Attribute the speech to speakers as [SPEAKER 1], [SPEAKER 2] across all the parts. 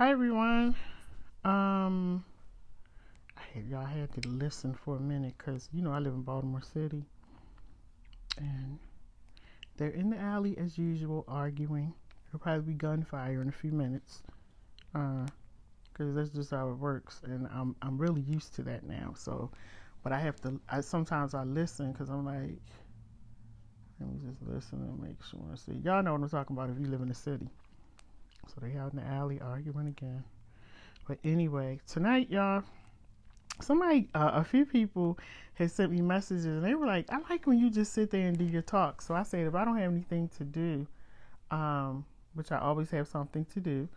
[SPEAKER 1] Hi everyone. Um, y'all had to listen for a minute because I live in Baltimore City, and they're in the alley as usual arguing. There'll probably be gunfire in a few minutes, because that's just how it works, and I'm really used to that now. So, but I have to. Sometimes I listen because I'm like, let me just listen and make sure. See, y'all know what I'm talking about if you live in the city. So they out in the alley arguing again. But anyway, tonight, y'all, a few people had sent me messages and they were like, I like when you just sit there and do your talk. So I said, if I don't have anything to do, which I always have something to do,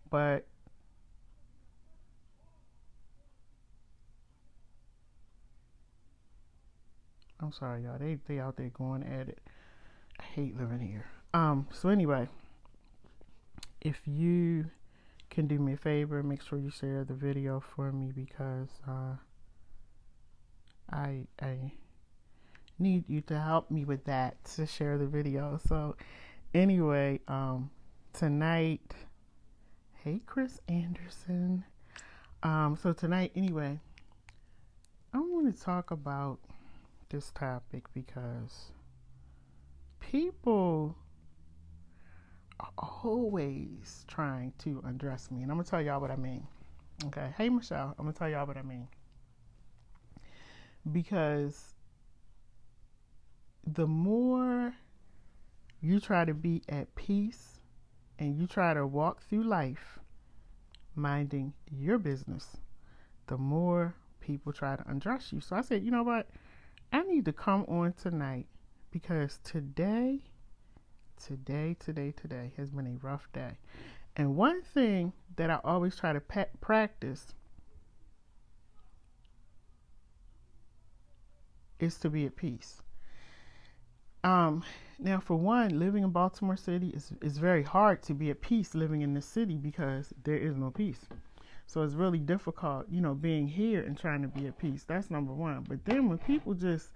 [SPEAKER 1] but I'm sorry, y'all, they out there going at it. I hate living here. So anyway, if you can do me a favor, make sure you share the video for me because I need you to help me with that, to share the video. So anyway, tonight, hey Chris Anderson. So tonight, anyway, I want to talk about this topic because people are always trying to undress me, and I'm gonna tell y'all what I mean. Okay, hey Michelle, I'm gonna tell y'all what I mean because the more you try to be at peace and you try to walk through life minding your business, the more people try to undress you. So I said, you know what? I need to come on tonight because today has been a rough day. And one thing that I always try to practice is to be at peace. Now, for one, living in Baltimore City is very hard to be at peace living in this city because there is no peace. So it's really difficult, being here and trying to be at peace. That's number one. But then when people just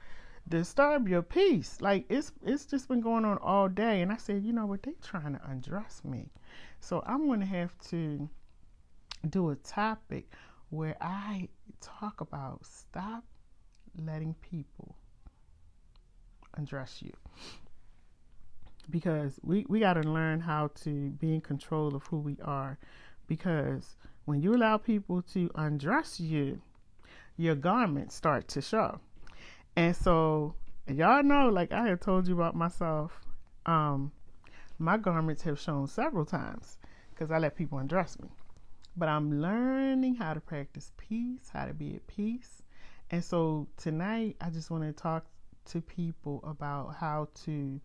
[SPEAKER 1] disturb your peace, like it's just been going on all day. And I said, you know what, they trying to undress me. So I'm going to have to do a topic where I talk about stop letting people undress you. Because we got to learn how to be in control of who we are. Because when you allow people to undress you, your garments start to show. And so, y'all know, like I have told you about myself, my garments have shown several times because I let people undress me. But I'm learning how to practice peace, how to be at peace. And so tonight, I just want to talk to people about how to,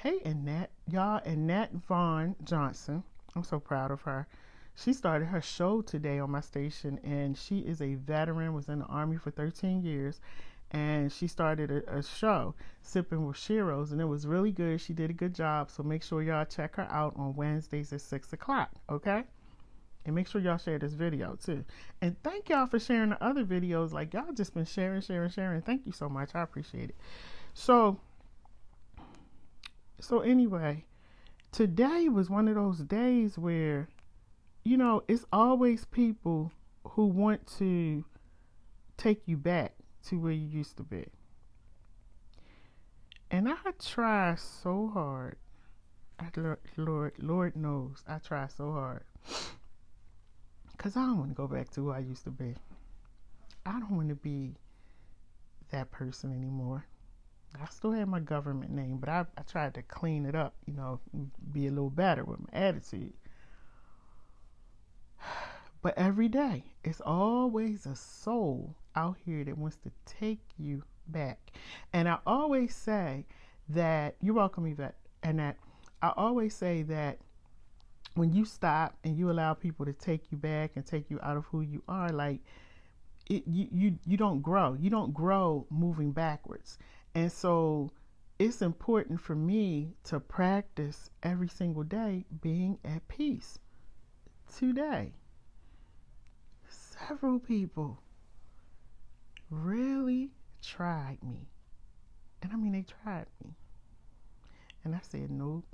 [SPEAKER 1] hey, Annette, y'all, Annette Vaughn Johnson. I'm so proud of her. She started her show today on my station, and she is a veteran, was in the Army for 13 years, and she started a show, Sipping with Sheroes, and it was really good. She did a good job, so make sure y'all check her out on Wednesdays at 6 o'clock, okay? And make sure y'all share this video, too. And thank y'all for sharing the other videos. Like, y'all just been sharing. Thank you so much. I appreciate it. So anyway, today was one of those days where it's always people who want to take you back to where you used to be. And I try so hard. Lord knows I try so hard. Because I don't want to go back to who I used to be. I don't want to be that person anymore. I still have my government name, but I tried to clean it up, be a little better with my attitude. But every day, it's always a soul out here that wants to take you back. And I always say that, you're welcome, Yvette, and that I always say that when you stop and you allow people to take you back and take you out of who you are, like you don't grow. You don't grow moving backwards. And so it's important for me to practice every single day being at peace. Today, several people really tried me. And I mean, they tried me. And I said, nope,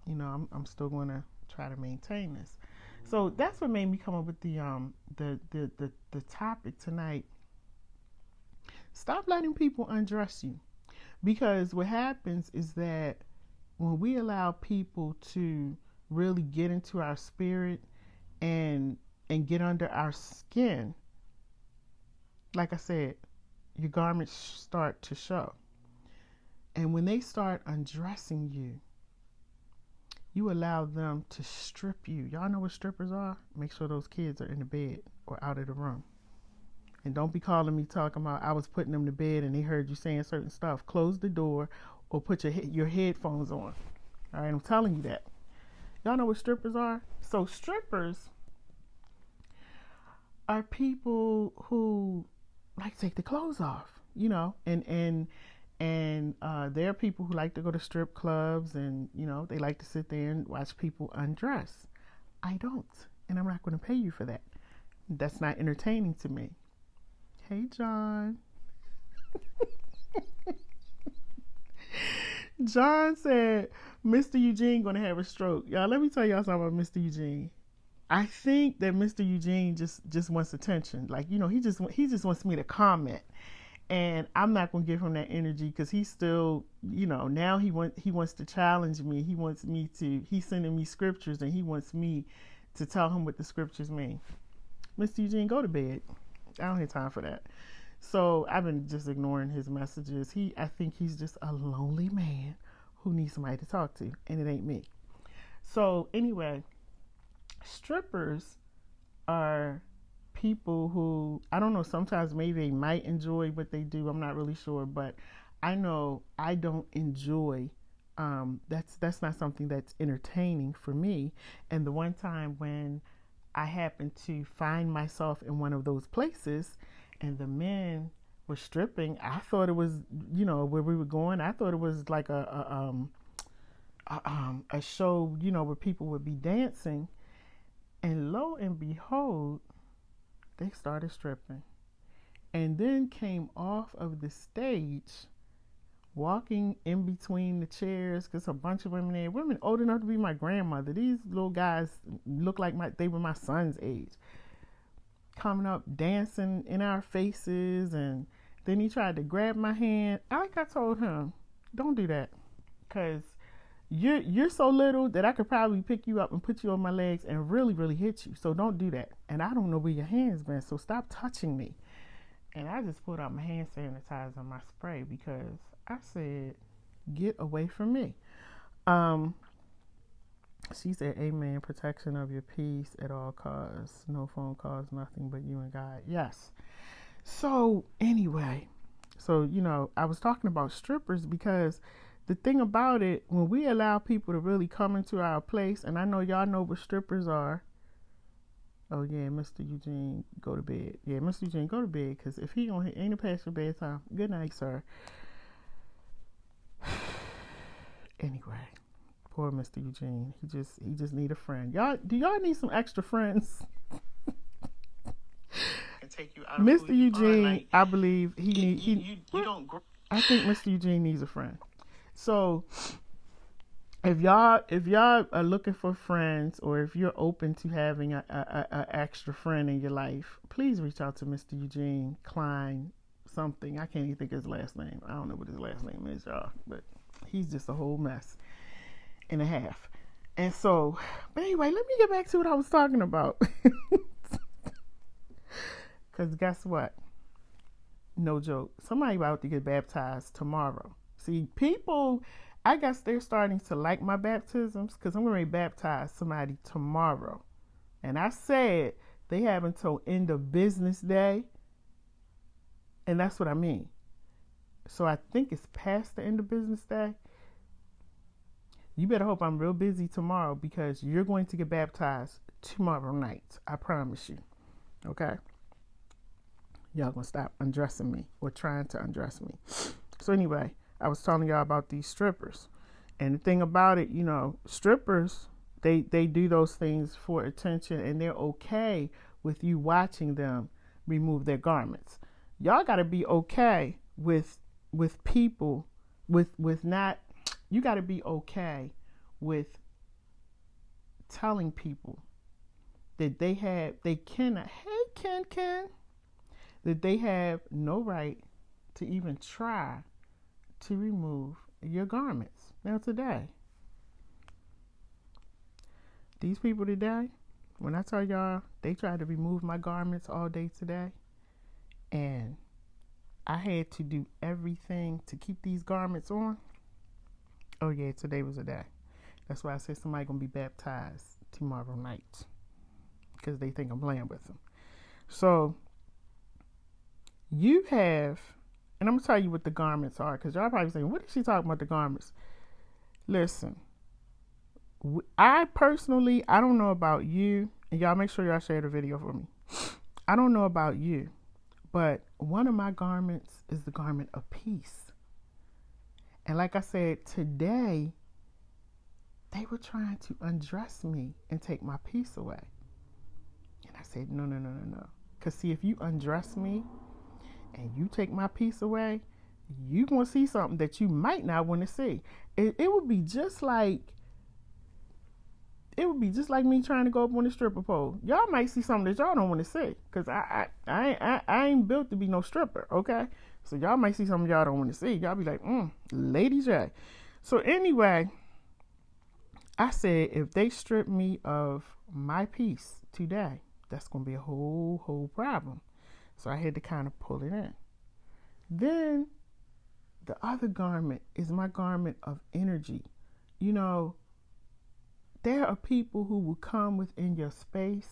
[SPEAKER 1] I'm still going to try to maintain this. So that's what made me come up with the topic tonight. Stop letting people undress you. Because what happens is that when we allow people to really get into our spirit and get under our skin, like I said, your garments start to show. And when they start undressing you, you allow them to strip you. Y'all know what strippers are? Make sure those kids are in the bed or out of the room. And don't be calling me talking about I was putting them to bed and they heard you saying certain stuff. Close the door or put your headphones on. All right, I'm telling you that. Y'all know what strippers are? So strippers are people who like to take the clothes off, you know, and there are people who like to go to strip clubs and, you know, they like to sit there and watch people undress. I don't, and I'm not going to pay you for that. That's not entertaining to me. Hey, John. John said, Mr. Eugene going to have a stroke. Y'all, let me tell y'all something about Mr. Eugene. I think that Mr. Eugene just wants attention. Like, you know, he just wants me to comment. And I'm not going to give him that energy because he's still, you know, now he wants to challenge me. He's sending me scriptures and he wants me to tell him what the scriptures mean. Mr. Eugene, go to bed. I don't have time for that. So I've been just ignoring his messages. I think he's just a lonely man who needs somebody to talk to, and it ain't me. So anyway, strippers are people who, I don't know, sometimes maybe they might enjoy what they do. I'm not really sure, but I know I don't enjoy. That's not something that's entertaining for me. And the one time when I happened to find myself in one of those places and the men were stripping, I thought it was, you know, where we were going, I thought it was like a show, you know, where people would be dancing. And lo and behold, they started stripping. And then came off of the stage, walking in between the chairs, because a bunch of women there, women old enough to be my grandmother. These little guys look like they were my son's age, coming up dancing in our faces. And then he tried to grab my hand. I told him, don't do that, because you're so little that I could probably pick you up and put you on my legs and really, really hit you. So don't do that. And I don't know where your hand's been, so stop touching me. And I just pulled out my hand sanitizer and my spray because I said, get away from me. She said, amen, protection of your peace at all costs. No phone calls, nothing but you and God. Yes. So anyway, you know, I was talking about strippers because the thing about it, when we allow people to really come into our place, and I know y'all know what strippers are. Oh yeah, Mr. Eugene, go to bed. Yeah, Mr. Eugene, go to bed, because if he don't hit, ain't it past your bedtime? Good night, sir. Anyway, poor Mr. Eugene. He just need a friend. Do y'all need some extra friends? And take you out of Mr. Eugene, like, I believe you don't. I think Mr. Eugene needs a friend. So if y'all are looking for friends, or if you're open to having a extra friend in your life, please reach out to Mr. Eugene Klein something. I can't even think of his last name. I don't know what his last name is, y'all, but he's just a whole mess and a half. And so, but anyway, let me get back to what I was talking about. Because guess what? No joke. Somebody about to get baptized tomorrow. See, people, I guess they're starting to like my baptisms because I'm going to baptize somebody tomorrow. And I said they have until end of business day. And that's what I mean. So I think it's past the end of business day. You better hope I'm real busy tomorrow, because you're going to get baptized tomorrow night. I promise you. Okay? Y'all gonna stop undressing me or trying to undress me. So anyway, I was telling y'all about these strippers. And the thing about it, you know, strippers, they do those things for attention, and they're okay with you watching them remove their garments. Y'all got to be okay with people with not, you got to be okay with telling people that they cannot, hey Ken, that they have no right to even try to remove your garments. Now today, these people today, when I tell y'all, they tried to remove my garments all day today, and I had to do everything to keep these garments on. Oh yeah, today was a day. That's why I said somebody gonna be baptized tomorrow night, because they think I'm playing with them. So you have, and I'm gonna tell you what the garments are, because y'all probably saying, what is she talking about the garments? Listen, I personally, I don't know about you, and y'all make sure y'all share the video for me. I don't know about you, but one of my garments is the garment of peace. And like I said, today, they were trying to undress me and take my peace away. And I said, no. Because see, if you undress me and you take my peace away, you're going to see something that you might not want to see. It would be just like me trying to go up on the stripper pole. Y'all might see something that y'all don't want to see, because I ain't built to be no stripper, okay? So y'all might see something y'all don't want to see. Y'all be like, LadyJ. So anyway, I said, if they strip me of my peace today, that's going to be a whole problem. So I had to kind of pull it in. Then the other garment is my garment of energy. You know, there are people who will come within your space.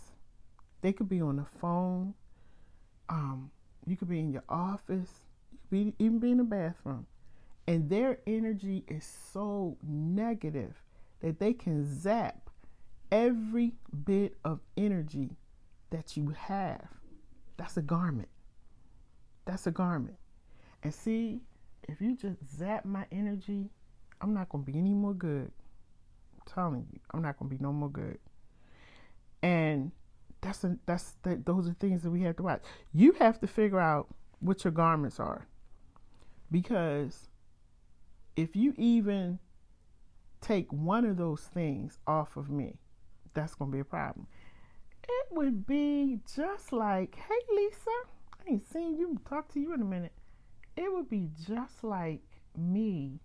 [SPEAKER 1] They could be on the phone. You could be in your office. You could even be in the bathroom. And their energy is so negative that they can zap every bit of energy that you have. That's a garment. That's a garment. And see, if you just zap my energy, I'm not going to be any more good. I'm telling you, I'm not going to be no more good. And those are things that we have to watch. You have to figure out what your garments are. Because if you even take one of those things off of me, that's going to be a problem. It would be just like, hey, Lisa, I ain't seen you, talk to you in a minute. It would be just like me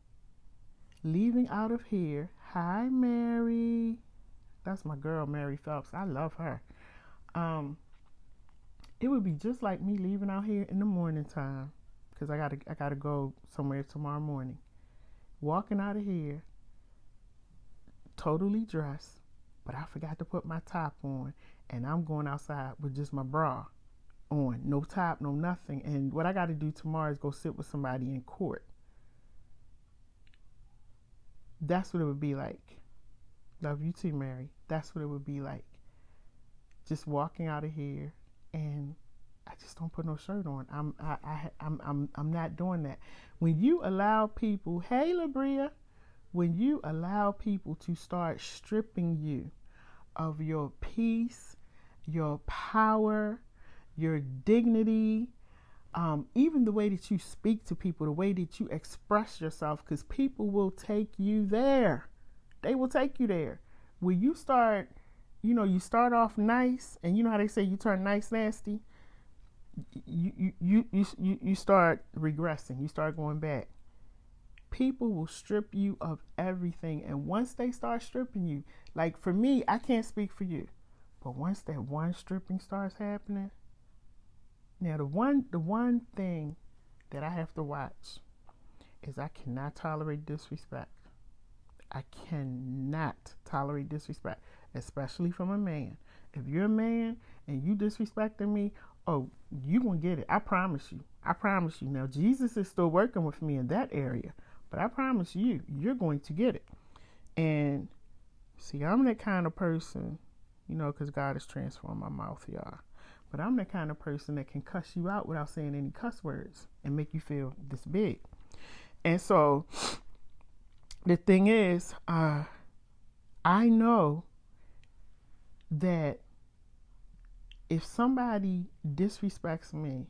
[SPEAKER 1] leaving out of here. Hi, Mary. That's my girl, Mary Phelps. I love her. It would be just like me leaving out here in the morning time, because I gotta go somewhere tomorrow morning. Walking out of here, totally dressed, but I forgot to put my top on, and I'm going outside with just my bra on, no top, no nothing. And what I got to do tomorrow is go sit with somebody in court. That's what it would be like. Love you too, Mary. That's what it would be like. Just walking out of here, and I just don't put no shirt on. I'm not doing that. When you allow people, hey Labria, when you allow people to start stripping you of your peace, your power, your dignity, even the way that you speak to people, the way that you express yourself, because people will take you there. They will take you there. When you start, you start off nice, and you know how they say you turn nice nasty. You start regressing. You start going back. People will strip you of everything, and once they start stripping you, like for me, I can't speak for you, but once that one stripping starts happening, now the one thing that I have to watch is I cannot tolerate disrespect. I cannot tolerate disrespect, especially from a man. If you're a man and you disrespecting me, oh, you gonna get it. I promise you. I promise you. Now, Jesus is still working with me in that area, but I promise you, you're going to get it. And see, I'm that kind of person, because God has transformed my mouth, y'all. But I'm the kind of person that can cuss you out without saying any cuss words and make you feel this big. And so the thing is, I know that if somebody disrespects me,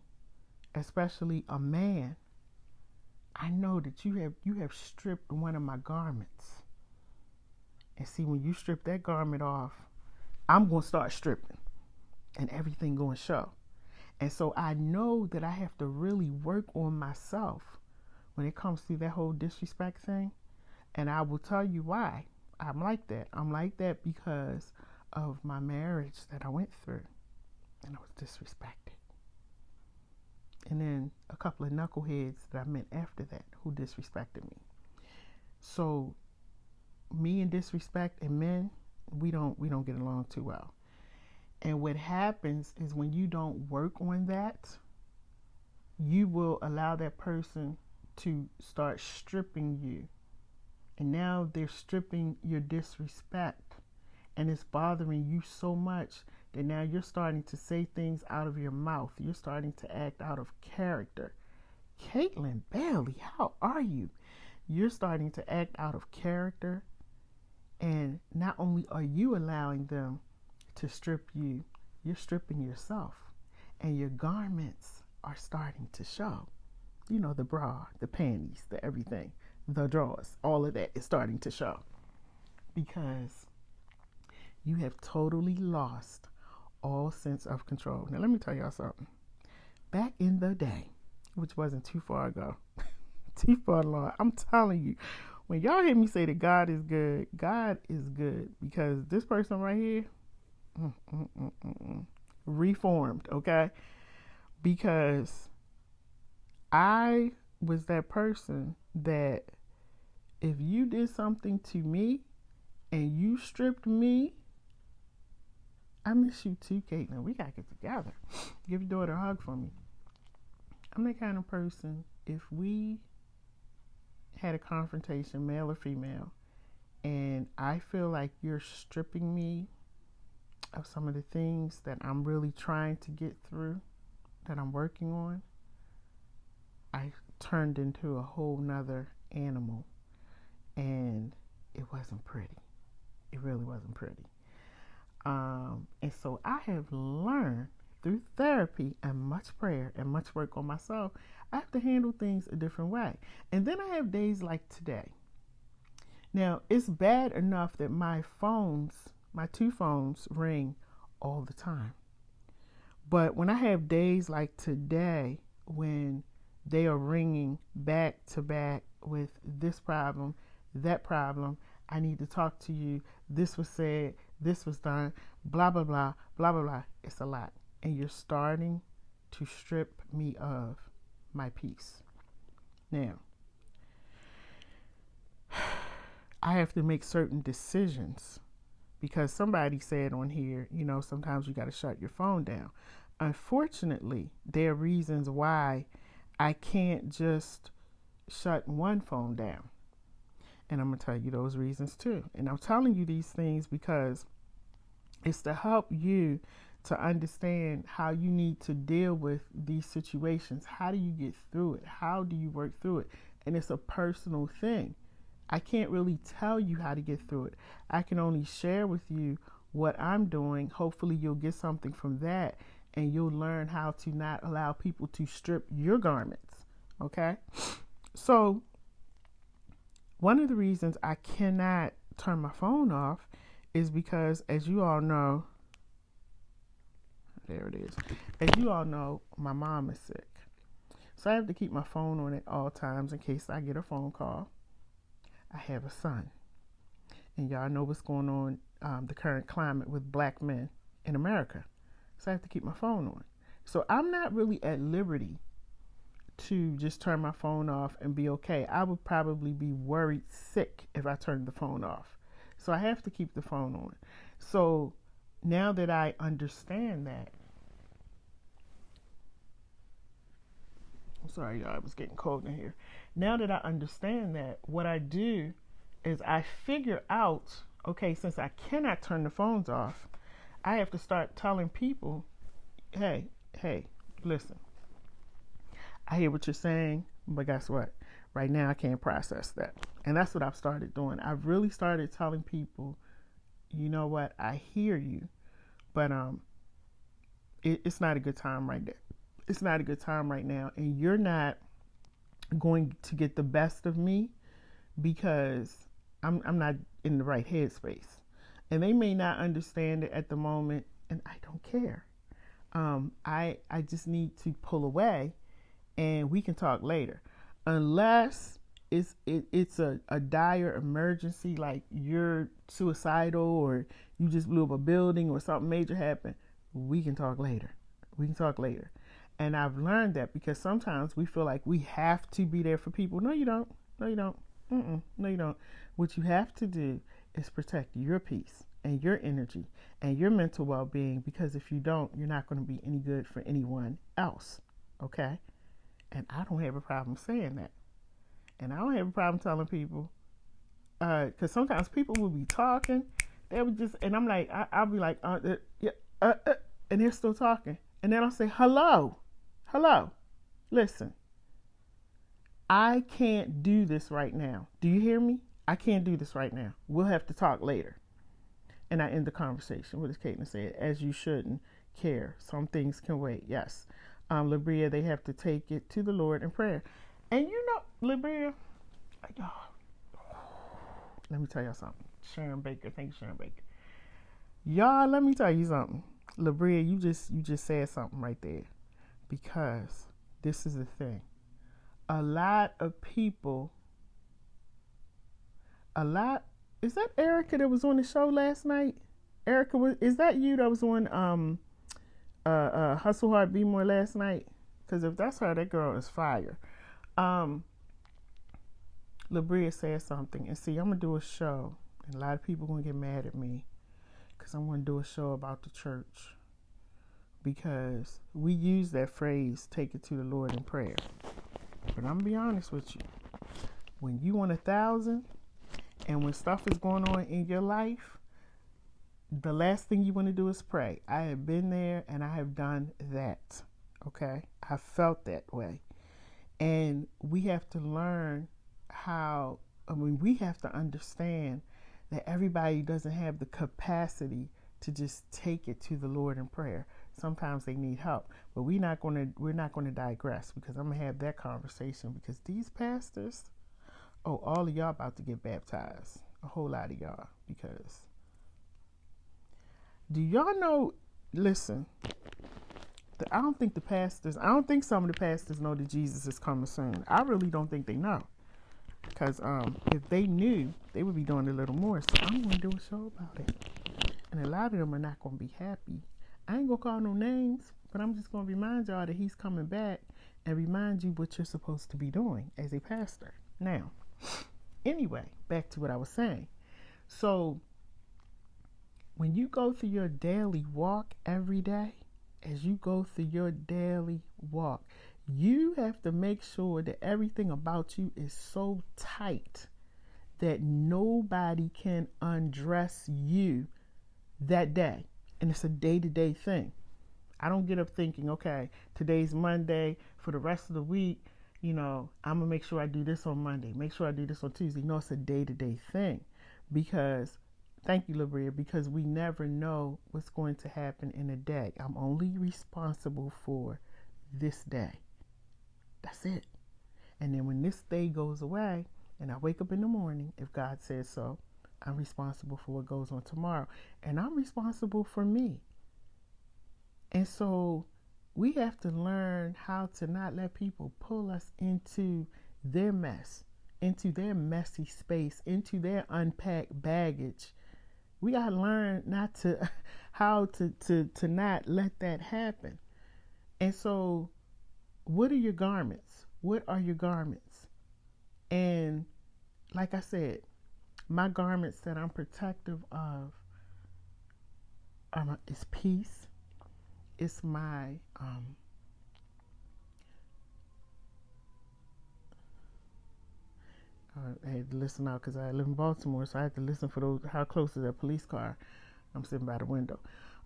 [SPEAKER 1] especially a man, I know that you have stripped one of my garments. And see, when you strip that garment off, I'm going to start stripping. and everything going to show. And so I know that I have to really work on myself when it comes to that whole disrespect thing. And I will tell you why I'm like that. I'm like that because of my marriage that I went through, and I was disrespected. And then a couple of knuckleheads that I met after that who disrespected me. So me and disrespect and men, we don't get along too well. And what happens is when you don't work on that, you will allow that person to start stripping you. And now they're stripping your disrespect. And it's bothering you so much that now you're starting to say things out of your mouth. You're starting to act out of character. Caitlin Bailey, how are you? You're starting to act out of character. And not only are you allowing them to strip you, you're stripping yourself. And your garments are starting to show. You know, the bra, the panties, the everything, the drawers, all of that is starting to show. Because you have totally lost all sense of control. Now, let me tell y'all something. Back in the day, which wasn't too far ago, too far along, I'm telling you, when y'all hear me say that God is good because this person right here, reformed, okay? Because I was that person that if you did something to me and you stripped me, I miss you too, Caitlin. We gotta get together. Give your daughter a hug for me. I'm that kind of person, if we had a confrontation, male or female, and I feel like you're stripping me of some of the things that I'm really trying to get through, that I'm working on, I turned into a whole nother animal. And it wasn't pretty. It really wasn't pretty. And so I have learned through therapy and much prayer and much work on myself, I have to handle things a different way. And then I have days like today. Now, it's bad enough that my two phones ring all the time. But when I have days like today, when they are ringing back to back with this problem, that problem, I need to talk to you, this was said, this was done, blah, blah, blah, blah, blah, blah. It's a lot. And you're starting to strip me of my peace. Now, I have to make certain decisions because somebody said on here, sometimes you got to shut your phone down. Unfortunately, there are reasons why I can't just shut one phone down. And I'm going to tell you those reasons too. And I'm telling you these things because it's to help you to understand how you need to deal with these situations. How do you get through it? How do you work through it? And it's a personal thing. I can't really tell you how to get through it. I can only share with you what I'm doing. Hopefully you'll get something from that and you'll learn how to not allow people to strip your garments. Okay? So one of the reasons I cannot turn my phone off is because, as you all know, there it is. As you all know, my mom is sick. So I have to keep my phone on at all times in case I get a phone call. I have a son. And y'all know what's going on, the current climate with black men in America. So I have to keep my phone on. So I'm not really at liberty to just turn my phone off and be okay. I would probably be worried sick if I turned the phone off. So I have to keep the phone on. So now that I understand that, I'm sorry, y'all, it was getting cold in here. Now that I understand that, what I do is I figure out, okay, since I cannot turn the phones off, I have to start telling people, hey, listen, I hear what you're saying, but guess what? Right now, I can't process that. And that's what I've started doing. I've really started telling people, you know what? I hear you, but it's not a good time right there. It's not a good time right now. And you're not going to get the best of me because I'm not in the right headspace. And they may not understand it at the moment, and I don't care. I just need to pull away and we can talk later. Unless it's a dire emergency, like you're suicidal or you just blew up a building or something major happened, we can talk later. We can talk later. And I've learned that because sometimes we feel like we have to be there for people. No, you don't. No, you don't. No, you don't. What you have to do is protect your peace and your energy and your mental well-being, because if you don't, you're not going to be any good for anyone else. Okay? And I don't have a problem saying that. And I don't have a problem telling people, because sometimes people will be talking, they would just, and I'm like, I'll be like, and they're still talking. And then I'll say, hello, listen, I can't do this right now. Do you hear me? I can't do this right now. We'll have to talk later. And I end the conversation. What does Caitlin say? As you shouldn't care. Some things can wait. Yes. Labria, they have to take it to the Lord in prayer. And you know, Labria, let me tell y'all something. Sharon Baker. Thank you, Sharon Baker. Y'all, let me tell you something. Labria, you just said something right there. Because this is the thing. A lot of people, is that Erica that was on the show last night? Erica, is that you that was on Hustle Hard Be More last night? Because if that's her, that girl is fire. Labria said something, and see, I'm gonna do a show, and a lot of people gonna get mad at me because I'm gonna do a show about the church, because we use that phrase, take it to the Lord in prayer. But I'm gonna be honest with you, when you want 1,000 and when stuff is going on in your life, the last thing you want to do is pray. I have been there and I have done that. Okay, I felt that way. And we have to learn we have to understand that everybody doesn't have the capacity to just take it to the Lord in prayer. Sometimes they need help, but we're not going to digress, because I'm going to have that conversation, because these pastors, all of y'all about to get baptized, a whole lot of y'all, because do y'all know, listen, I don't think some of the pastors know that Jesus is coming soon. I really don't think they know. Because if they knew, they would be doing a little more. So I'm going to do a show about it. And a lot of them are not going to be happy. I ain't going to call no names, but I'm just going to remind y'all that he's coming back and remind you what you're supposed to be doing as a pastor. Now, anyway, back to what I was saying. So when you go through your daily walk every day, as you go through your daily walk, you have to make sure that everything about you is so tight that nobody can undress you that day. And it's a day-to-day thing. I don't get up thinking, okay, today's Monday, for the rest of the week, I'm going to make sure I do this on Monday, make sure I do this on Tuesday. No, it's a day-to-day thing. Because, thank you, Labria, because we never know what's going to happen in a day. I'm only responsible for this day. That's it. And then when this day goes away and I wake up in the morning, if God says so, I'm responsible for what goes on tomorrow. And I'm responsible for me. And so we have to learn how to not let people pull us into their mess, into their messy space, into their unpacked baggage. We got to learn how to not let that happen. And so, what are your garments? What are your garments? And like I said, my garments that I'm protective of is peace. It's my I had to listen out because I live in Baltimore, so I had to listen for those. How close is that police car? I'm sitting by the window.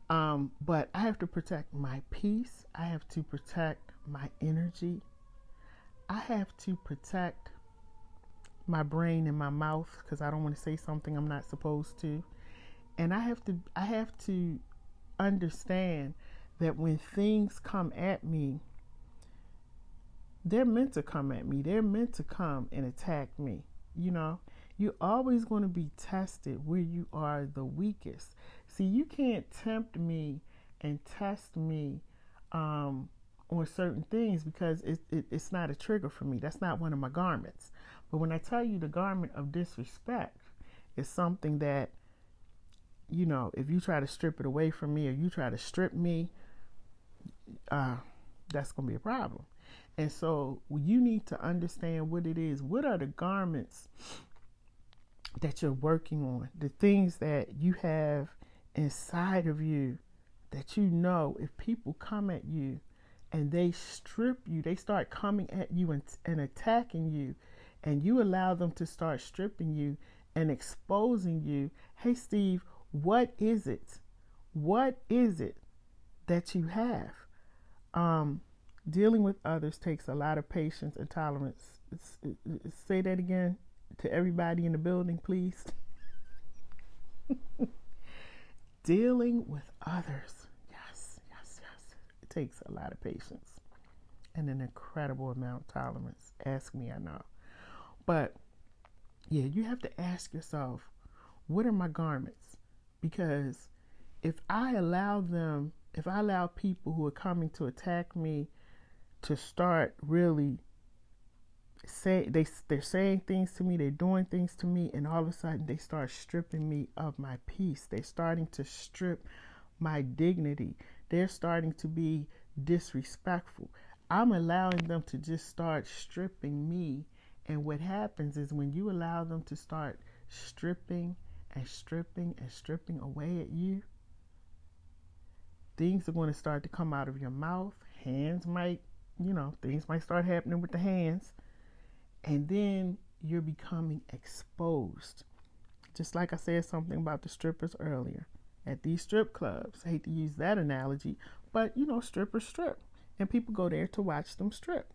[SPEAKER 1] But I have to protect my peace. I have to protect my energy. I have to protect my brain and my mouth, because I don't want to say something I'm not supposed to. And I have to understand that when things come at me, they're meant to come at me. They're meant to come and attack me. You're always going to be tested where you are the weakest. See, you can't tempt me and test me on certain things because it's not a trigger for me. That's not one of my garments. But when I tell you the garment of disrespect is something that, if you try to strip it away from me or you try to strip me, that's going to be a problem. And so you need to understand what it is. What are the garments that you're working on? The things that you have inside of you that if people come at you and they strip you, they start coming at you and attacking you, and you allow them to start stripping you and exposing you. Hey, Steve, what is it? What is it that you have? Dealing with others takes a lot of patience and tolerance. Say that again to everybody in the building, please. Dealing with others. Yes. It takes a lot of patience and an incredible amount of tolerance. Ask me, I know. But yeah, you have to ask yourself, what are my garments? Because if I allow people who are coming to attack me to start really they're saying things to me, they're doing things to me, and all of a sudden they start stripping me of my peace. They're starting to strip my dignity. They're starting to be disrespectful. I'm allowing them to just start stripping me. And what happens is when you allow them to start stripping and stripping and stripping away at you, things are going to start to come out of your mouth. Things might start happening with the hands. And then you're becoming exposed. Just like I said something about the strippers earlier. At these strip clubs, I hate to use that analogy, but strippers strip. And people go there to watch them strip,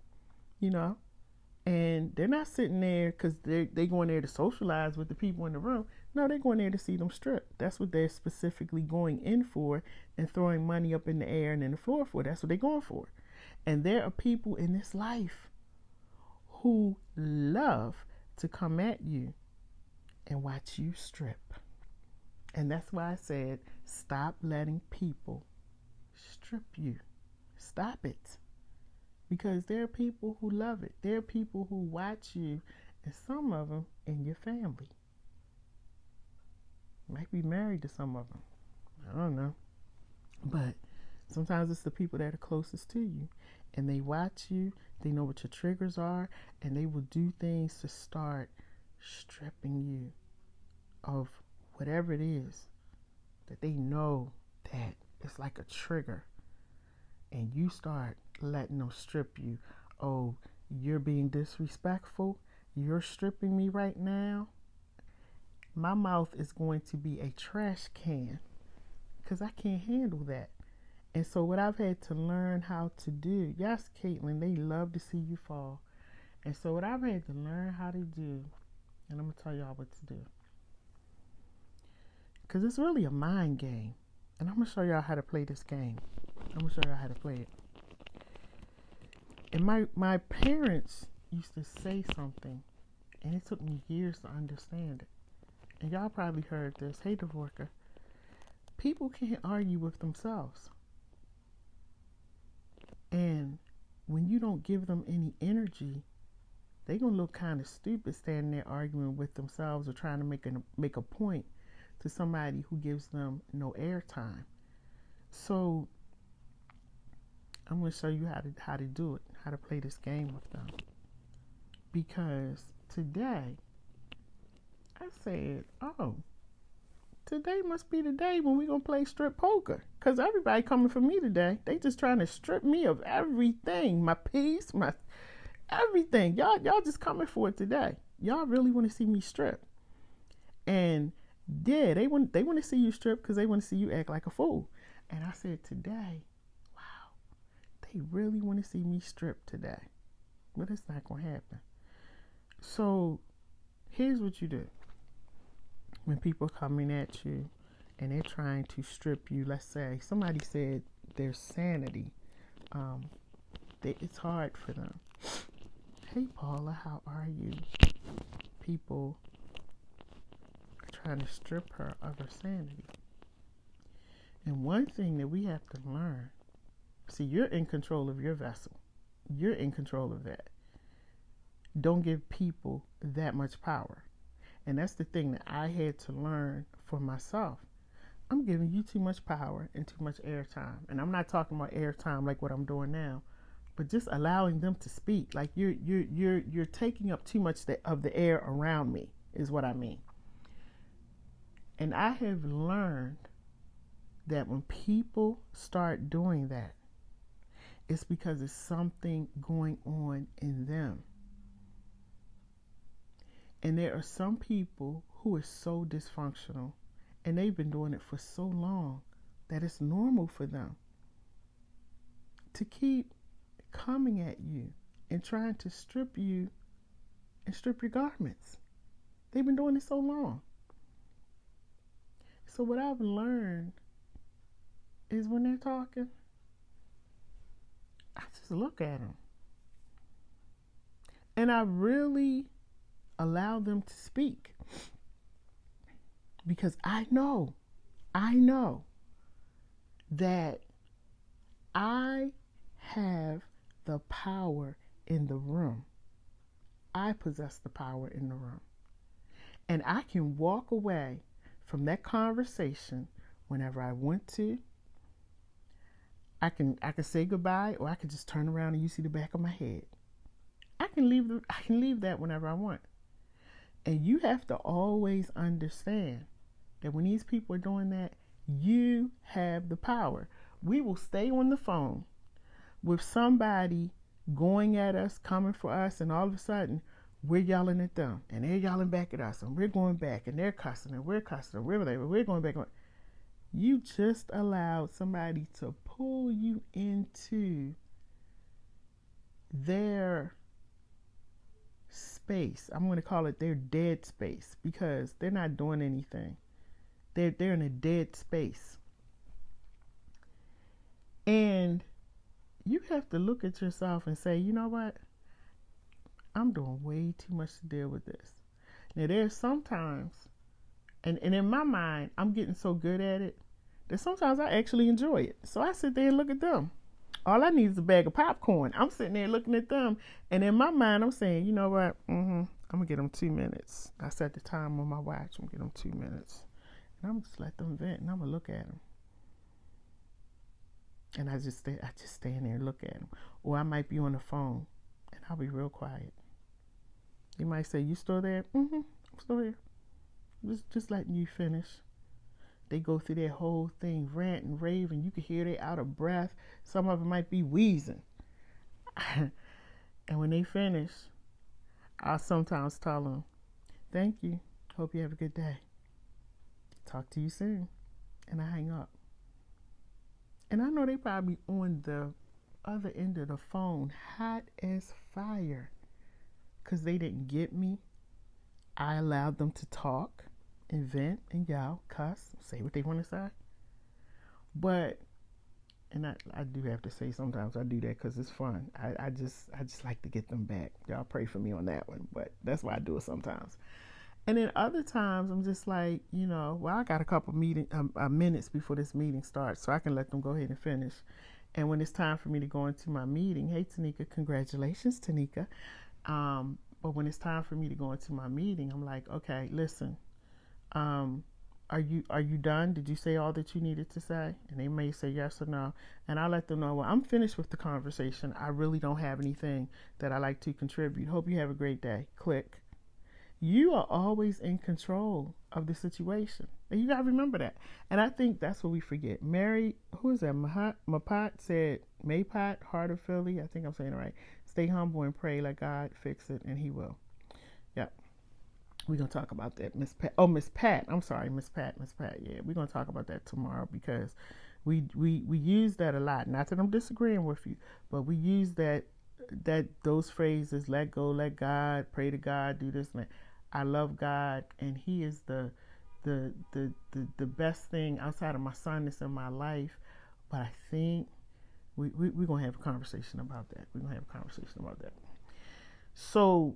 [SPEAKER 1] And they're not sitting there because they going there to socialize with the people in the room. No, they're going there to see them strip. That's what they're specifically going in for, and throwing money up in the air and in the floor for. That's what they're going for. And there are people in this life who love to come at you and watch you strip. And that's why I said, stop letting people strip you. Stop it. Because there are people who love it. There are people who watch you, and some of them in your family. Might be married to some of them. I don't know. But sometimes it's the people that are closest to you. And they watch you. They know what your triggers are. And they will do things to start stripping you of whatever it is that they know that it's like a trigger. And you start letting them strip you. Oh, you're being disrespectful. You're stripping me right now. My mouth is going to be a trash can because I can't handle that. And so what I've had to learn how to do, yes, Caitlin, they love to see you fall. And so what I've had to learn how to do, and I'm going to tell y'all what to do. Because it's really a mind game. And I'm going to show y'all how to play this game. I'm going to show y'all how to play it. And my parents used to say something, and it took me years to understand it. And y'all probably heard this. Hey, Dvorka. People can't argue with themselves. And when you don't give them any energy, they're going to look kind of stupid standing there arguing with themselves or trying to make a point to somebody who gives them no airtime. So I'm going to show you how to do it, how to play this game with them. Because today, I said, oh, today must be the day when we're going to play strip poker. Because everybody coming for me today, they just trying to strip me of everything. My peace, my everything. Y'all just coming for it today. Y'all really want to see me strip. And yeah, they want to see you strip because they want to see you act like a fool. And I said, today, wow, they really want to see me strip today. But it's not going to happen. So here's what you do. When people are coming at you and they're trying to strip you, let's say somebody said their sanity, it's hard for them. Hey, Paula, how are you? People are trying to strip her of her sanity. And one thing that we have to learn, See, you're in control of your vessel. You're in control of that. Don't give people that much power. And that's the thing that I had to learn for myself. I'm giving you too much power and too much airtime. And I'm not talking about airtime like what I'm doing now, but just allowing them to speak. Like you're taking up too much of the air around me is what I mean. And I have learned that when people start doing that, it's because there's something going on in them. And there are some people who are so dysfunctional, and they've been doing it for so long that it's normal for them to keep coming at you and trying to strip you and strip your garments. They've been doing it so long. So what I've learned is when they're talking, I just look at them. And I really allow them to speak. Because I know that I have the power in the room. I possess the power in the room. And I can walk away from that conversation whenever I want to. I can say goodbye, or I can just turn around and you see the back of my head. I can leave that whenever I want. And you have to always understand that when these people are doing that, you have the power. We will stay on the phone with somebody going at us, coming for us, and all of a sudden we're yelling at them and they're yelling back at us and we're going back and they're cussing and we're cussing and we're going back. You just allowed somebody to pull you into their space. I'm going to call it their dead space, because they're not doing anything. They're in a dead space. And you have to look at yourself and say, you know what? I'm doing way too much to deal with this. Now, there's sometimes, and in my mind, I'm getting so good at it that sometimes I actually enjoy it. So I sit there and look at them. All I need is a bag of popcorn. I'm sitting there looking at them, and in my mind, I'm saying, you know what? I'm going to get them 2 minutes. I set the time on my watch. I'm going to get them 2 minutes. And I'm just let them vent, and I'm going to look at them. And I just stand there and look at them. Or I might be on the phone, and I'll be real quiet. They might say, you still there? I'm still here. Just letting you finish. They go through their whole thing, rant and rave, and you can hear they out of breath. Some of them might be wheezing. And when they finish, I'll sometimes tell them, thank you. Hope you have a good day. Talk to you soon. And I hang up. And I know they probably on the other end of the phone, hot as fire, because they didn't get me. I allowed them to talk and vent and yell, cuss, say what they want to say. But, and I do have to say sometimes I do that because it's fun. I just like to get them back. Y'all pray for me on that one, but that's why I do it sometimes. And then other times I'm just like, well, I got a couple minutes before this meeting starts, so I can let them go ahead and finish. And when it's time for me to go into my meeting, hey Tanika, congratulations Tanika. But when it's time for me to go into my meeting, I'm like, okay, listen, are you done? Did you say all that you needed to say? And they may say yes or no. And I'll let them know, well, I'm finished with the conversation. I really don't have anything that I like to contribute. Hope you have a great day. Click. You are always in control of the situation. And you got to remember that. And I think that's what we forget. Mary, who is that? Mapat said, Maypot, Heart of Philly. I think I'm saying it right. Stay humble and pray, let God fix it, and he will. Yep. We're going to talk about that. Miss Pat. I'm sorry, Miss Pat. Yeah, we're going to talk about that tomorrow, because we use that a lot. Not that I'm disagreeing with you, but we use those phrases, let go, let God, pray to God, do this and that. I love God, and he is the best thing outside of my son that's in my life. But I think we're going to have a conversation about that. So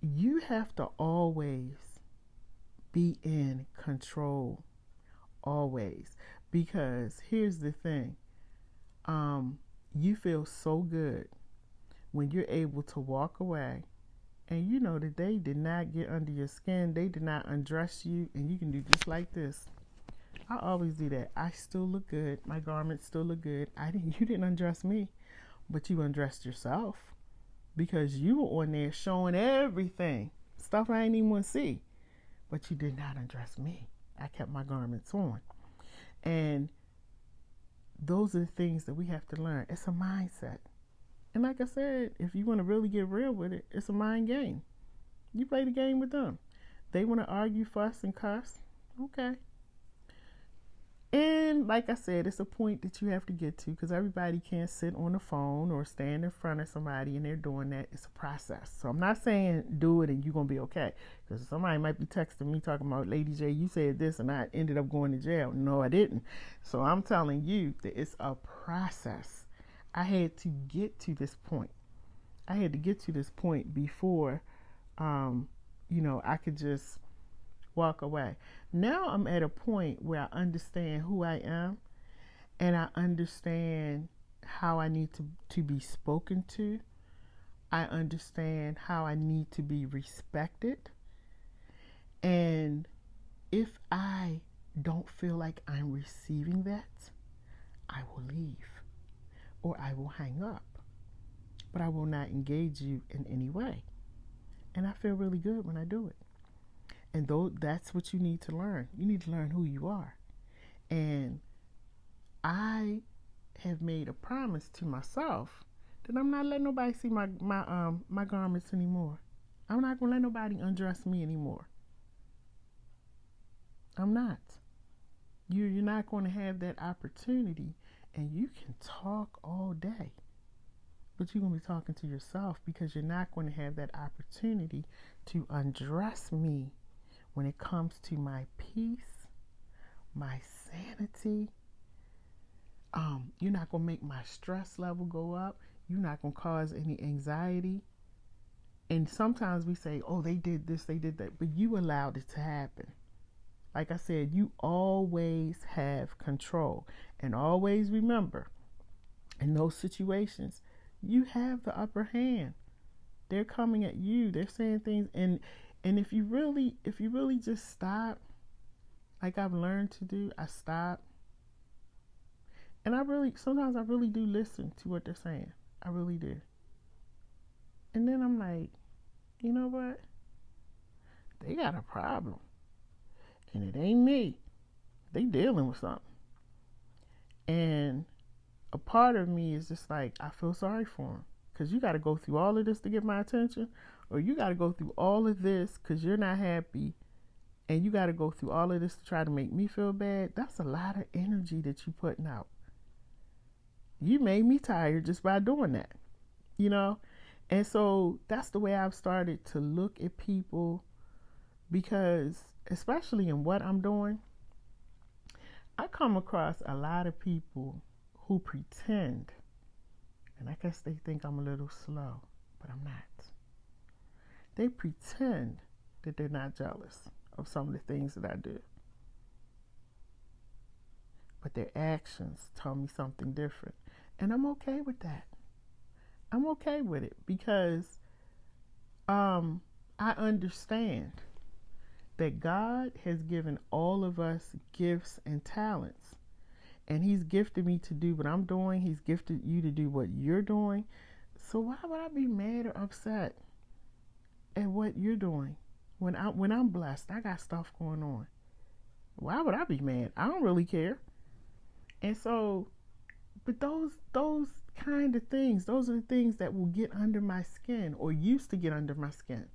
[SPEAKER 1] you have to always be in control, always. Because here's the thing. you feel so good when you're able to walk away and you know that they did not get under your skin, they did not undress you, and you can do just like this. I always do that. I still look good. My garments still look good. You didn't undress me, but you undressed yourself because you were on there showing everything, stuff I didn't even want to see, but you did not undress me. I kept my garments on. And those are the things that we have to learn. It's a mindset. And like I said, if you want to really get real with it, it's a mind game. You play the game with them. They want to argue, fuss, and cuss. Okay. And like I said, it's a point that you have to get to because everybody can't sit on the phone or stand in front of somebody and they're doing that. It's a process. So I'm not saying do it and you're going to be okay. Because somebody might be texting me talking about, LadyJ, you said this and I ended up going to jail. No, I didn't. So I'm telling you that it's a process. I had to get to this point. I had to get to this point before, I could just walk away. Now I'm at a point where I understand who I am and I understand how I need to be spoken to. I understand how I need to be respected. And if I don't feel like I'm receiving that, I will leave or I will hang up. But I will not engage you in any way. And I feel really good when I do it. And that's what you need to learn. You need to learn who you are. And I have made a promise to myself that I'm not letting nobody see my garments anymore. I'm not going to let nobody undress me anymore. I'm not. You're not going to have that opportunity. And you can talk all day. But you're going to be talking to yourself because you're not going to have that opportunity to undress me when it comes to my peace, my sanity. You're not going to make my stress level go up. You're not going to cause any anxiety. And sometimes we say, oh, they did this, they did that. But you allowed it to happen. Like I said, you always have control. And always remember, in those situations, you have the upper hand. They're coming at you. They're saying things. And if you really just stop, like I've learned to do, I stop. And sometimes I really do listen to what they're saying. I really do. And then I'm like, you know what? They got a problem. And it ain't me. They dealing with something. And a part of me is just like, I feel sorry for them. Because you got to go through all of this to get my attention. Or you got to go through all of this because you're not happy. And you got to go through all of this to try to make me feel bad. That's a lot of energy that you're putting out. You made me tired just by doing that. And so that's the way I've started to look at people. Because especially in what I'm doing, I come across a lot of people who pretend, and I guess they think I'm a little slow, but I'm not. They pretend that they're not jealous of some of the things that I do. But their actions tell me something different. And I'm okay with that. I'm okay with it because I understand that God has given all of us gifts and talents. And he's gifted me to do what I'm doing. He's gifted you to do what you're doing. So why would I be mad or upset at what you're doing? When I'm blessed, I got stuff going on. Why would I be mad? I don't really care. And so, but those kind of things, those are the things that will get under my skin or used to get under my skin.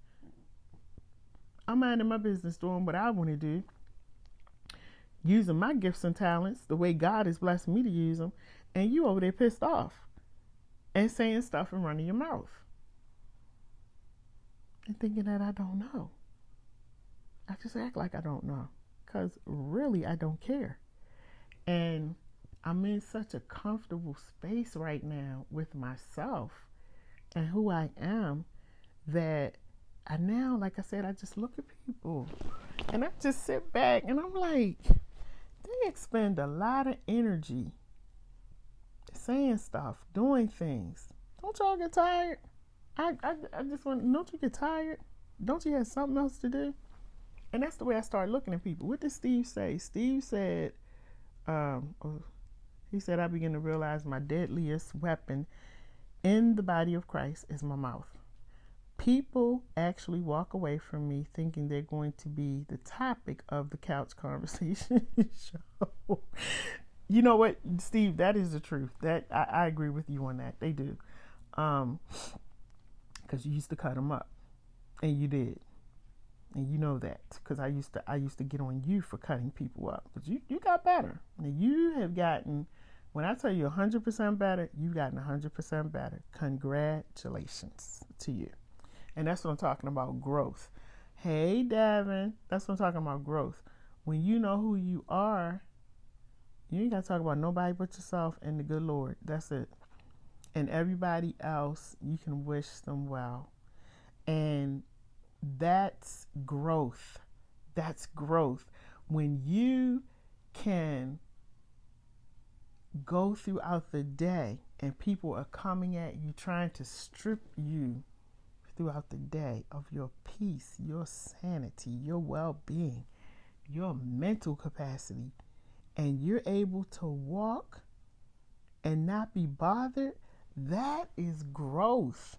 [SPEAKER 1] I'm minding my business, doing what I want to do, using my gifts and talents the way God has blessed me to use them, and you over there pissed off and saying stuff and running your mouth and thinking that I don't know. I just act like I don't know because really I don't care. And I'm in such a comfortable space right now with myself and who I am that I now, like I said, I just look at people and I just sit back and I'm like, they expend a lot of energy saying stuff, doing things. Don't y'all get tired? I just want, don't you get tired? Don't you have something else to do? And that's the way I started looking at people. What did Steve say? Steve said, he said, I begin to realize my deadliest weapon in the body of Christ is my mouth. People actually walk away from me thinking they're going to be the topic of the couch conversation show. You know what, Steve, that is the truth. That I agree with you on that. They do. Because you used to cut them up. And you did. And you know that. Because I used to get on you for cutting people up. But you got better. And you have gotten, when I tell you 100% better, you've gotten 100% better. Congratulations to you. And that's what I'm talking about, growth. Hey, Davin, that's what I'm talking about, growth. When you know who you are, you ain't got to talk about nobody but yourself and the good Lord. That's it. And everybody else, you can wish them well. And that's growth. That's growth. When you can go throughout the day and people are coming at you, trying to strip you throughout the day of your peace, your sanity, your well-being, your mental capacity, and you're able to walk and not be bothered, that is growth.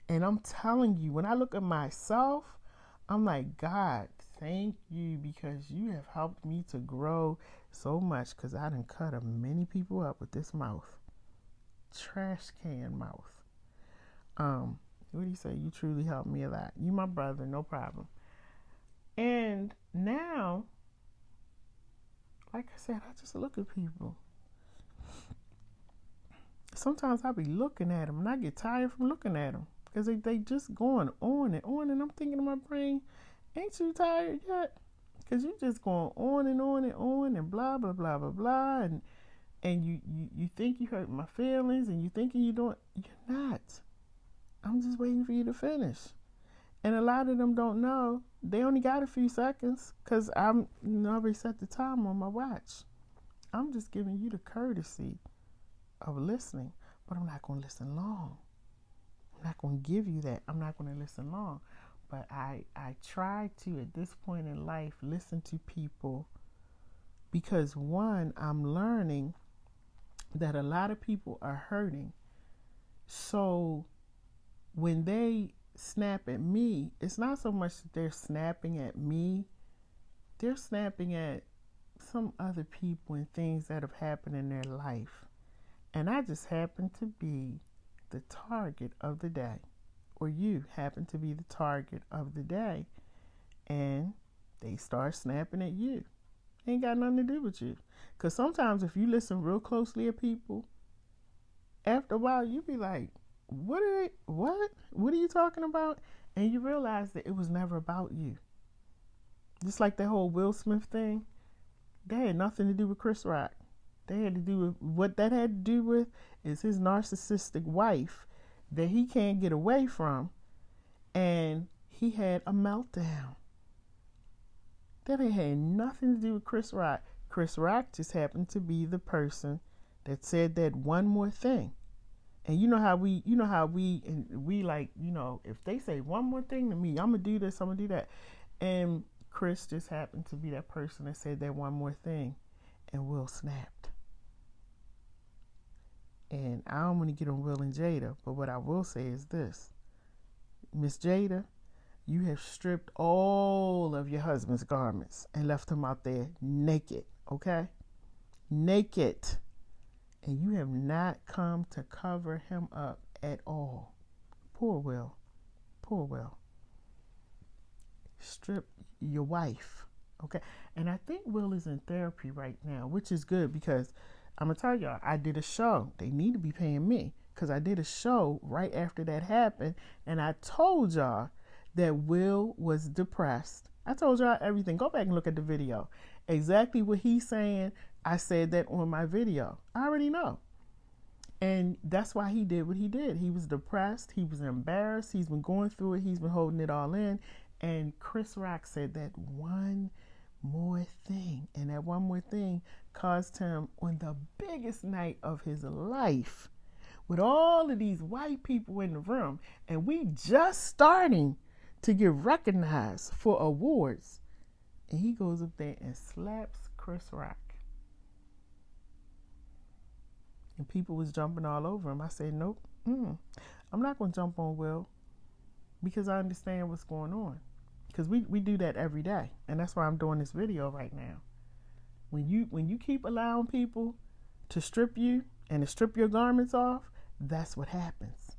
[SPEAKER 1] And I'm telling you, when I look at myself, I'm like, God, thank you, because you have helped me to grow so much, because I done cut many people up with this mouth. Trash can mouth. What do you say? You truly helped me a lot. You my brother, no problem. And now, like I said, I just look at people. Sometimes I be looking at them and I get tired from looking at them, because they just going on and on, and I'm thinking in my brain, ain't you tired yet? Because you just going on and on and on and blah, blah, blah, blah, blah, and you think you hurt my feelings, and you thinking you're not. I'm just waiting for you to finish. And a lot of them don't know. They only got a few seconds, because I'm already set the time on my watch. I'm just giving you the courtesy of listening, but I'm not going to listen long. I'm not going to give you that. I'm not going to listen long. But I try to, at this point in life, listen to people, because one, I'm learning that a lot of people are hurting. So when they snap at me, it's not so much that they're snapping at me, they're snapping at some other people and things that have happened in their life. And I just happen to be the target of the day, or you happen to be the target of the day, and they start snapping at you. Ain't got nothing to do with you. Because sometimes if you listen real closely at people, after a while you be like, what are you talking about? And you realize that it was never about you. Just like that whole Will Smith thing, that had nothing to do with Chris Rock. They had to do with, what that had to do with is his narcissistic wife that he can't get away from, and he had a meltdown. That had nothing to do with Chris Rock. Chris Rock just happened to be the person that said that one more thing. And you know how we like, if they say one more thing to me, I'm gonna do this, I'm gonna do that. And Chris just happened to be that person that said that one more thing, and Will snapped. And I don't want to get on Will and Jada, but what I will say is this. Miss Jada, you have stripped all of your husband's garments and left him out there naked, okay? Naked. And you have not come to cover him up at all. Poor Will. Poor Will. Strip your wife, okay? And I think Will is in therapy right now, which is good, because I'm going to tell y'all, I did a show. They need to be paying me, because I did a show right after that happened, and I told y'all that Will was depressed. I told y'all everything. Go back and look at the video. Exactly what he's saying, I said that on my video. I already know. And that's why he did what he did. He was depressed. He was embarrassed. He's been going through it. He's been holding it all in. And Chris Rock said that one more thing. And that one more thing caused him, on the biggest night of his life, with all of these white people in the room, and we just starting to get recognized for awards, and he goes up there and slaps Chris Rock. And people was jumping all over him. I said, nope, I'm not going to jump on Will, because I understand what's going on. Because we do that every day. And that's why I'm doing this video right now. When you keep allowing people to strip you and to strip your garments off, that's what happens.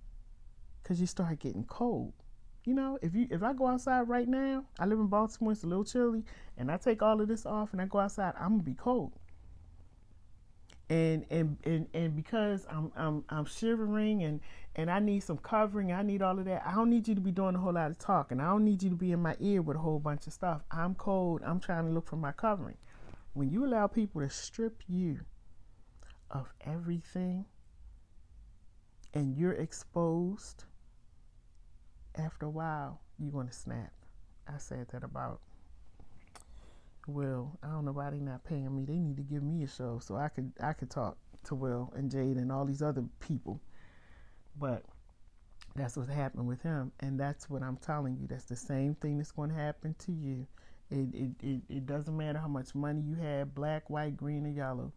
[SPEAKER 1] Because you start getting cold. You know, if I go outside right now, I live in Baltimore, it's a little chilly, and I take all of this off and I go outside, I'm gonna be cold. And because I'm shivering and I need some covering, I need all of that. I don't need you to be doing a whole lot of talking. I don't need you to be in my ear with a whole bunch of stuff. I'm cold. I'm trying to look for my covering. When you allow people to strip you of everything and you're exposed, after a while, you're going to snap. I said that about Will. I don't know why they're not paying me. They need to give me a show so I could talk to Will and Jade and all these other people. But that's what happened with him, and that's what I'm telling you. That's the same thing that's going to happen to you. It doesn't matter how much money you have, black, white, green, or yellow.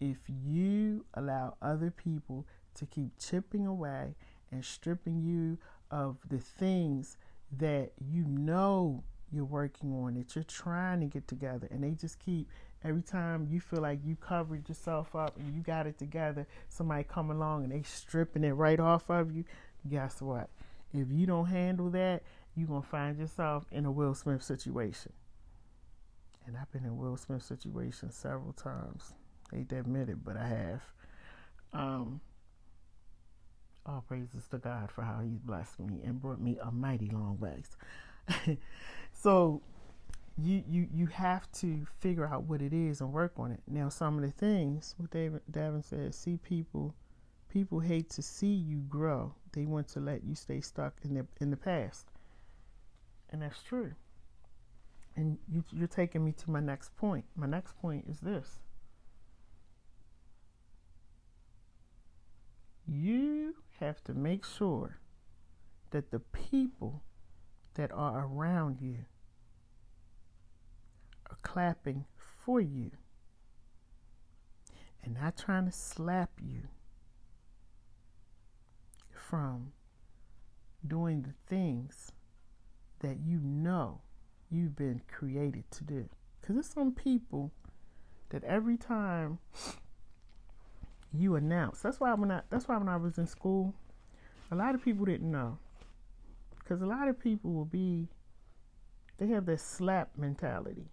[SPEAKER 1] If you allow other people to keep chipping away and stripping you of the things that you know you're working on, that you're trying to get together, and they just keep, every time you feel like you covered yourself up and you got it together, somebody come along and they stripping it right off of you. Guess what? If you don't handle that, you're going to find yourself in a Will Smith situation. And I've been in Will Smith situations several times. I hate to admit it, but I have. All praises to God for how he's blessed me and brought me a mighty long ways. So you have to figure out what it is and work on it. Now, some of the things, what Davin said, see people hate to see you grow. They want to let you stay stuck in the past. And that's true. And you're taking me to my next point. My next point is this. You have to make sure that the people that are around you are clapping for you and not trying to slap you from doing the things that you know you've been created to do. Because there's some people that every time you announce, that's why when I was in school, a lot of people didn't know. Because a lot of people they have this slap mentality.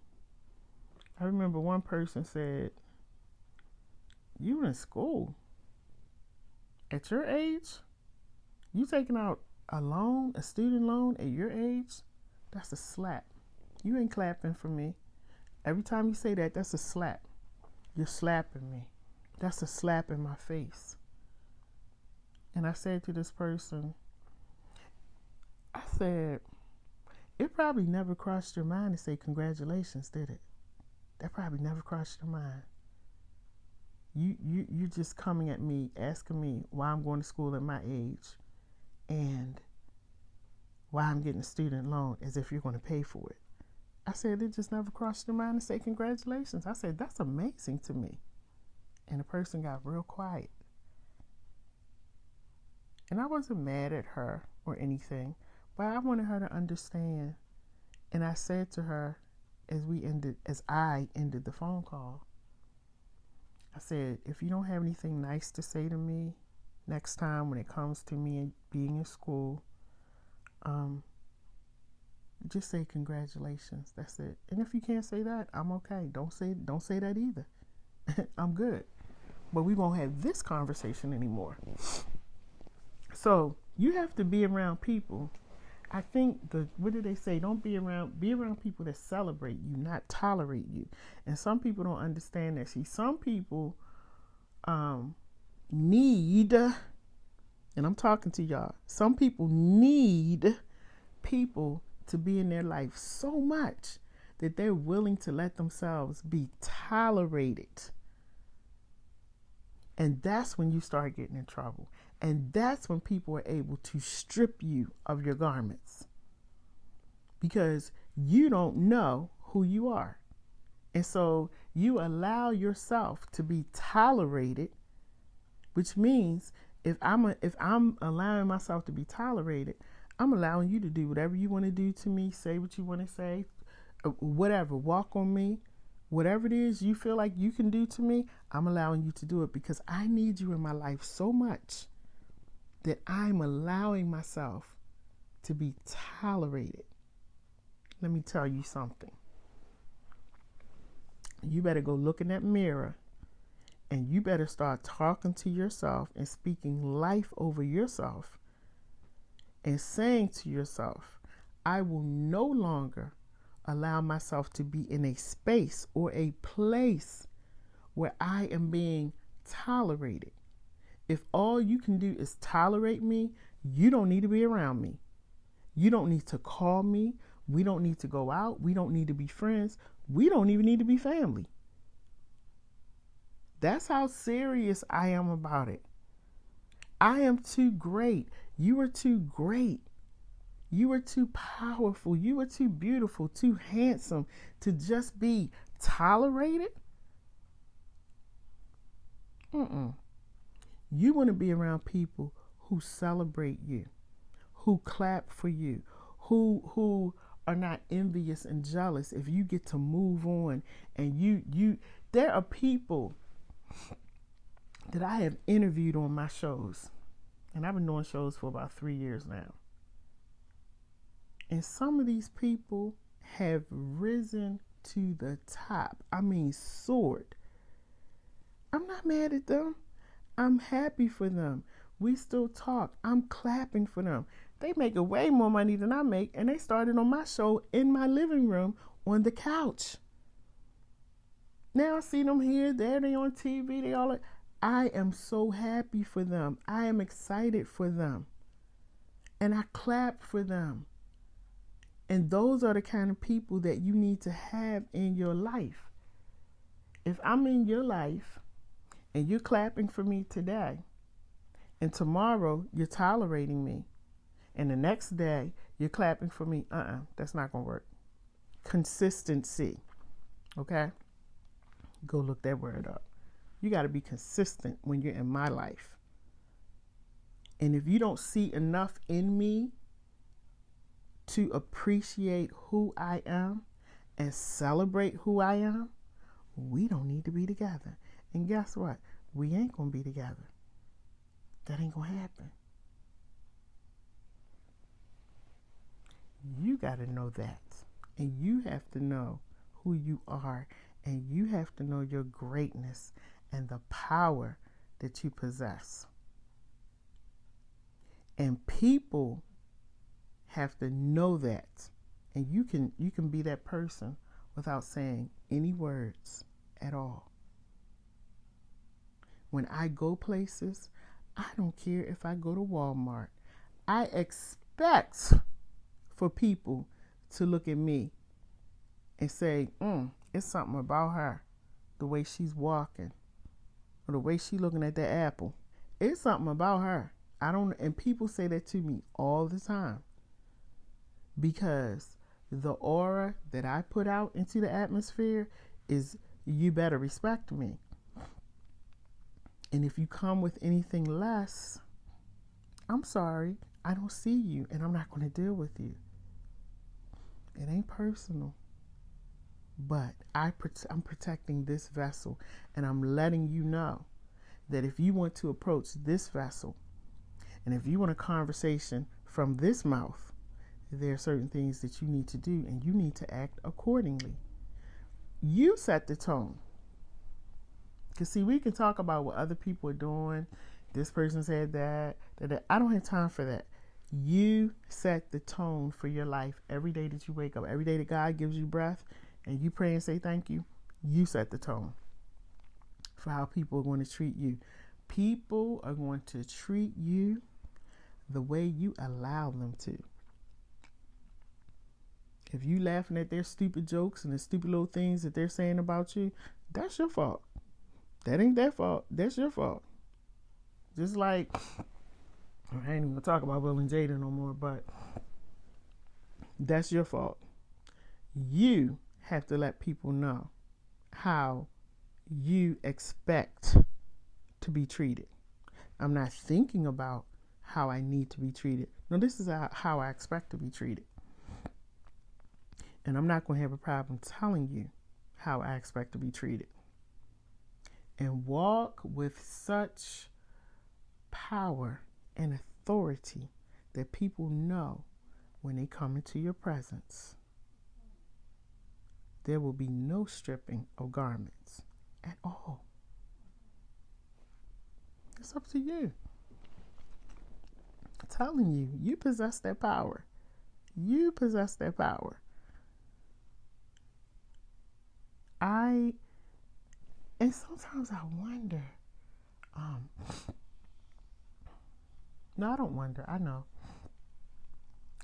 [SPEAKER 1] I remember one person said, you in school? At your age? You taking out a student loan at your age? That's a slap. You ain't clapping for me. Every time you say that, that's a slap. You're slapping me. That's a slap in my face. And I said to this person, I said, it probably never crossed your mind to say congratulations, did it? That probably never crossed your mind. You just coming at me, asking me why I'm going to school at my age and why I'm getting a student loan as if you're going to pay for it. I said, it just never crossed your mind to say congratulations. I said, that's amazing to me. And the person got real quiet. And I wasn't mad at her or anything, but I wanted her to understand. And I said to her as I ended the phone call, I said, if you don't have anything nice to say to me next time when it comes to me being in school, just say congratulations. That's it. And if you can't say that, I'm okay. Don't say that either. I'm good. But we won't have this conversation anymore. So you have to be around people. I think what did they say? Be around people that celebrate you, not tolerate you. And some people don't understand that. See, some people need, and I'm talking to y'all, some people need people to be in their life so much that they're willing to let themselves be tolerated. And that's when you start getting in trouble. And that's when people are able to strip you of your garments, because you don't know who you are. And so you allow yourself to be tolerated, which means if I'm allowing myself to be tolerated, I'm allowing you to do whatever you want to do to me, say what you want to say, whatever, walk on me, whatever it is you feel like you can do to me, I'm allowing you to do it, because I need you in my life so much that I'm allowing myself to be tolerated. Let me tell you something. You better go look in that mirror, and you better start talking to yourself and speaking life over yourself and saying to yourself, I will no longer allow myself to be in a space or a place where I am being tolerated. If all you can do is tolerate me, you don't need to be around me. You don't need to call me. We don't need to go out. We don't need to be friends. We don't even need to be family. That's how serious I am about it. I am too great. You are too great. You are too powerful. You are too beautiful, too handsome to just be tolerated. You want to be around people who celebrate you, who clap for you, who are not envious and jealous if you get to move on. And there are people that I have interviewed on my shows, and I've been doing shows for about 3 years now. And some of these people have risen to the top. I mean, soared. I'm not mad at them. I'm happy for them. We still talk. I'm clapping for them. They make way more money than I make, and they started on my show in my living room on the couch. Now I see them here, there, they on TV, they all. I am so happy for them. I am excited for them. And I clap for them. And those are the kind of people that you need to have in your life. If I'm in your life and you're clapping for me today, and tomorrow you're tolerating me, and the next day you're clapping for me, that's not going to work. Consistency. Okay? Go look that word up. You got to be consistent when you're in my life. And if you don't see enough in me to appreciate who I am and celebrate who I am, we don't need to be together. And guess what? We ain't going to be together. That ain't going to happen. You got to know that. And you have to know who you are. And you have to know your greatness and the power that you possess. And people have to know that. And you can be that person without saying any words at all. When I go places, I don't care if I go to Walmart. I expect for people to look at me and say, it's something about her, the way she's walking, or the way she's looking at that apple. It's something about her. And people say that to me all the time, because the aura that I put out into the atmosphere is, you better respect me. And if you come with anything less, I'm sorry, I don't see you, and I'm not going to deal with you. It ain't personal. But I'm protecting this vessel, and I'm letting you know that if you want to approach this vessel, and if you want a conversation from this mouth, there are certain things that you need to do, and you need to act accordingly. You set the tone. Because see, we can talk about what other people are doing. This person said that. I don't have time for that. You set the tone for your life every day that you wake up, every day that God gives you breath, and you pray and say thank you. You set the tone for how people are going to treat you. People are going to treat you the way you allow them to. If you laughing at their stupid jokes and the stupid little things that they're saying about you, that's your fault. That ain't their fault. That's your fault. Just like, I ain't even gonna talk about Will and Jada no more, but that's your fault. You have to let people know how you expect to be treated. I'm not thinking about how I need to be treated. No, this is how I expect to be treated. And I'm not going to have a problem telling you how I expect to be treated. And walk with such power and authority that people know when they come into your presence, there will be no stripping of garments at all. It's up to you. I'm telling you, you possess that power. You possess that power. And sometimes I wonder, no, I don't wonder, I know.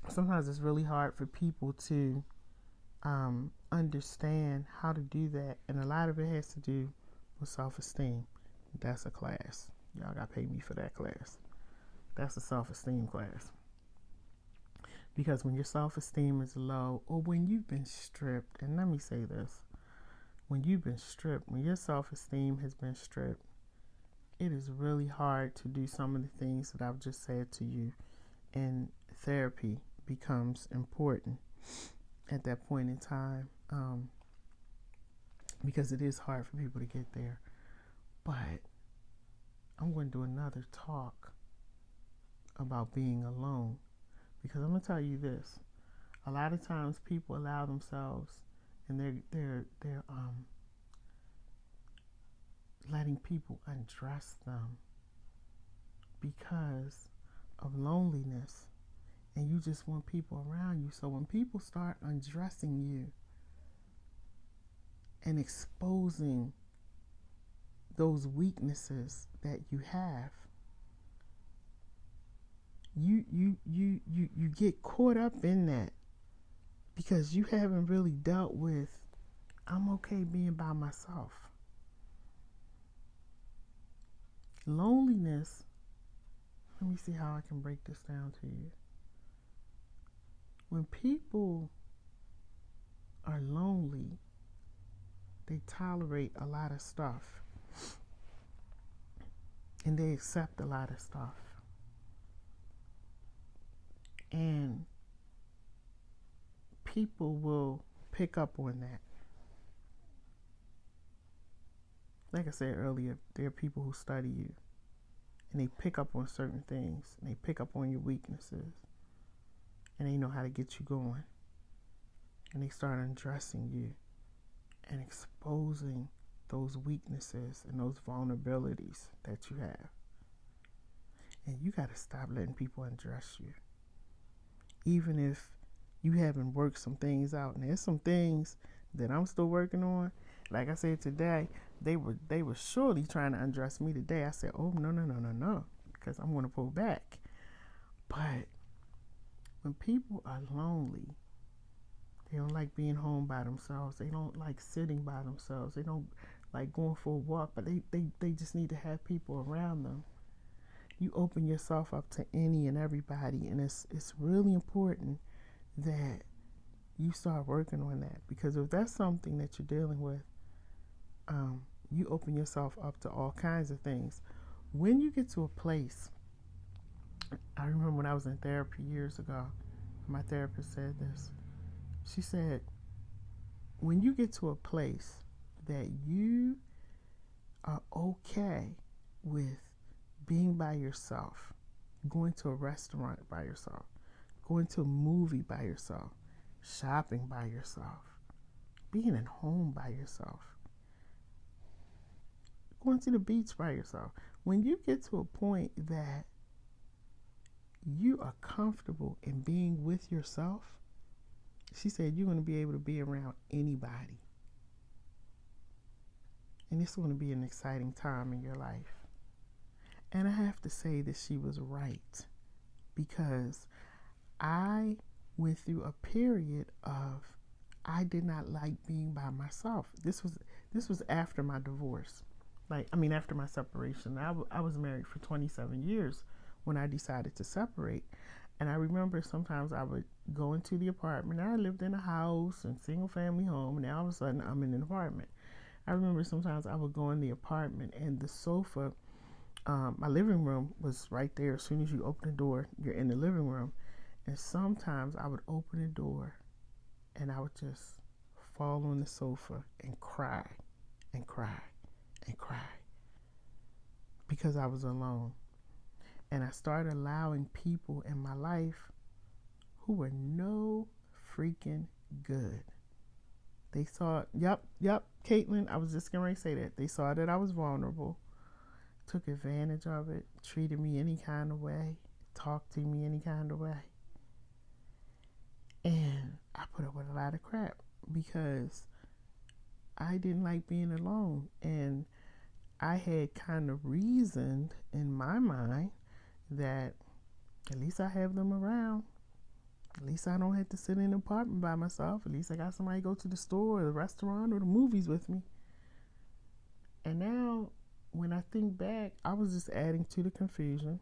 [SPEAKER 1] Sometimes it's really hard for people to understand how to do that. And a lot of it has to do with self-esteem. That's a class. Y'all got to pay me for that class. That's a self-esteem class. Because when your self-esteem is low, or when you've been stripped, and let me say this, when you've been stripped, when your self-esteem has been stripped, it is really hard to do some of the things that I've just said to you. And therapy becomes important at that point in time, because it is hard for people to get there. But I'm going to do another talk about being alone, because I'm going to tell you this. A lot of times people allow themselves, and they're letting people undress them because of loneliness, and you just want people around you. So when people start undressing you and exposing those weaknesses that you have, you get caught up in that because you haven't really dealt with, I'm okay being by myself. Loneliness, let me see how I can break this down to you. When people are lonely, they tolerate a lot of stuff, and they accept a lot of stuff. And people will pick up on that. Like I said earlier, there are people who study you, and they pick up on certain things, and they pick up on your weaknesses, and they know how to get you going. And they start undressing you and exposing those weaknesses and those vulnerabilities that you have. And you got to stop letting people undress you. Even if you haven't worked some things out. And there's some things that I'm still working on. Like I said today, they were surely trying to undress me today. I said, oh, no, because I'm going to pull back. But when people are lonely, they don't like being home by themselves. They don't like sitting by themselves. They don't like going for a walk, but they just need to have people around them. You open yourself up to any and everybody, and it's really important that you start working on that, because if that's something that you're dealing with, you open yourself up to all kinds of things. When you get to a place, I remember when I was in therapy years ago, my therapist said this. She said, when you get to a place that you are okay with being by yourself, going to a restaurant by yourself, going to a movie by yourself, shopping by yourself, being at home by yourself, going to the beach by yourself. When you get to a point that you are comfortable in being with yourself, she said you're going to be able to be around anybody. And it's going to be an exciting time in your life. And I have to say that she was right, because I went through a period of I did not like being by myself. This was after my divorce. After my separation. I was married for 27 years when I decided to separate. And I remember sometimes I would go into the apartment. I lived in a house and single family home, and now all of a sudden I'm in an apartment. I remember sometimes I would go in the apartment and the sofa, my living room was right there. As soon as you open the door, you're in the living room. And sometimes I would open the door and I would just fall on the sofa and cry and cry and cry because I was alone. And I started allowing people in my life who were no freaking good. They saw, yep, Caitlin, I was just going to say that. They saw that I was vulnerable, took advantage of it, treated me any kind of way, talked to me any kind of way. And I put up with a lot of crap because I didn't like being alone. And I had kind of reasoned in my mind that at least I have them around. At least I don't have to sit in an apartment by myself. At least I got somebody to go to the store or the restaurant or the movies with me. And now, when I think back, I was just adding to the confusion.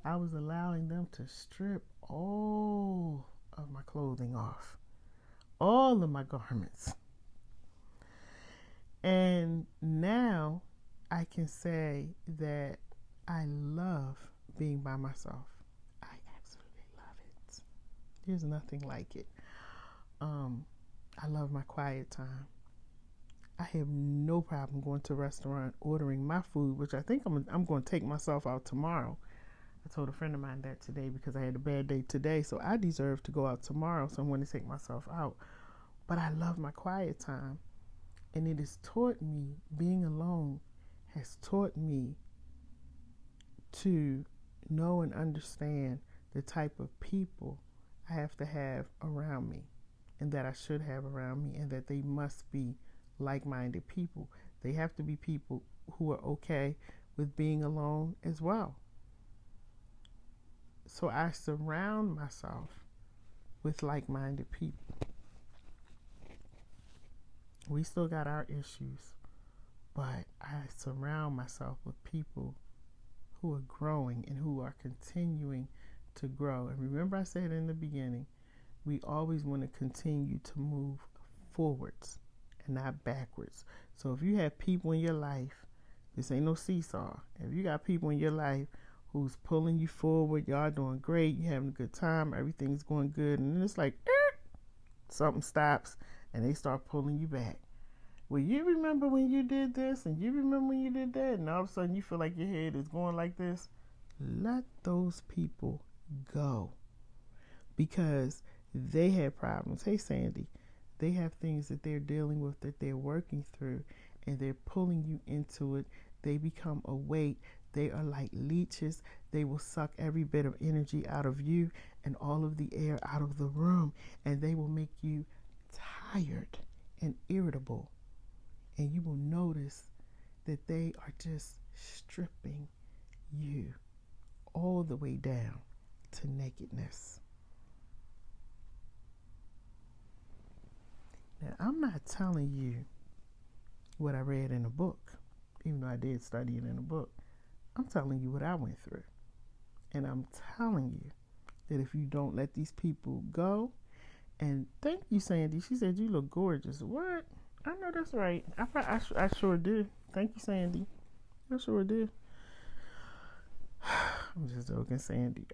[SPEAKER 1] I was allowing them to strip all of my clothing off, all of my garments. And now I can say that I love being by myself. I absolutely love it. There's nothing like it. I love my quiet time. I have no problem going to a restaurant, ordering my food, which I think I'm going to take myself out tomorrow. I told a friend of mine that today because I had a bad day today, so I deserve to go out tomorrow, so I'm going to take myself out. But I love my quiet time, and it has taught me, being alone has taught me to know and understand the type of people I have to have around me and that I should have around me, and that they must be like-minded people. They have to be people who are okay with being alone as well. So I surround myself with like-minded people. We still got our issues, but I surround myself with people who are growing and who are continuing to grow. And remember, I said in the beginning, we always want to continue to move forwards and not backwards. So if you have people in your life, this ain't no seesaw. If you got people in your life who's pulling you forward, y'all doing great, you having a good time, everything's going good, and then it's like, something stops and they start pulling you back. Well, you remember when you did this, and you remember when you did that, and all of a sudden you feel like your head is going like this. Let those people go, because they have problems. Hey, Sandy, they have things that they're dealing with, that they're working through, and they're pulling you into it. They become a weight. They are like leeches. They will suck every bit of energy out of you and all of the air out of the room, and they will make you tired and irritable. And you will notice that they are just stripping you all the way down to nakedness. Now, I'm not telling you what I read in a book, even though I did study it in a book. I'm telling you what I went through. And I'm telling you that if you don't let these people go, and thank you, Sandy. She said you look gorgeous. What? I know that's right. I sure did. Thank you, Sandy. I sure did. I'm just joking, Sandy.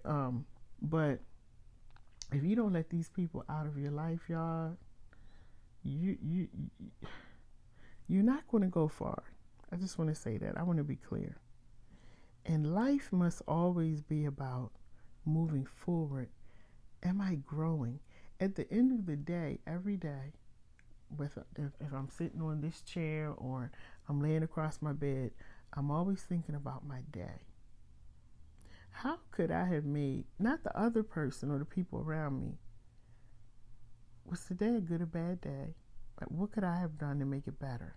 [SPEAKER 1] But if you don't let these people out of your life, y'all, you're not going to go far. I just want to say that. I want to be clear. And life must always be about moving forward. Am I growing? At the end of the day, every day, if I'm sitting on this chair or I'm laying across my bed, I'm always thinking about my day. How could I have made, not the other person or the people around me, was today a good or bad day? Like, what could I have done to make it better?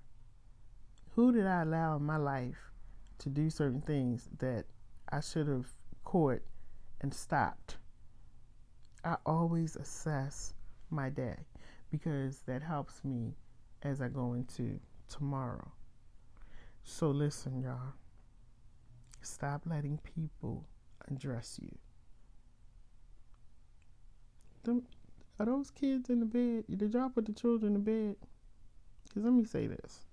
[SPEAKER 1] Who did I allow in my life to do certain things that I should have caught and stopped? I always assess my day because that helps me as I go into tomorrow. So listen, y'all. Stop letting people undress you. Are those kids in the bed? Did y'all put the children in bed? Because let me say this.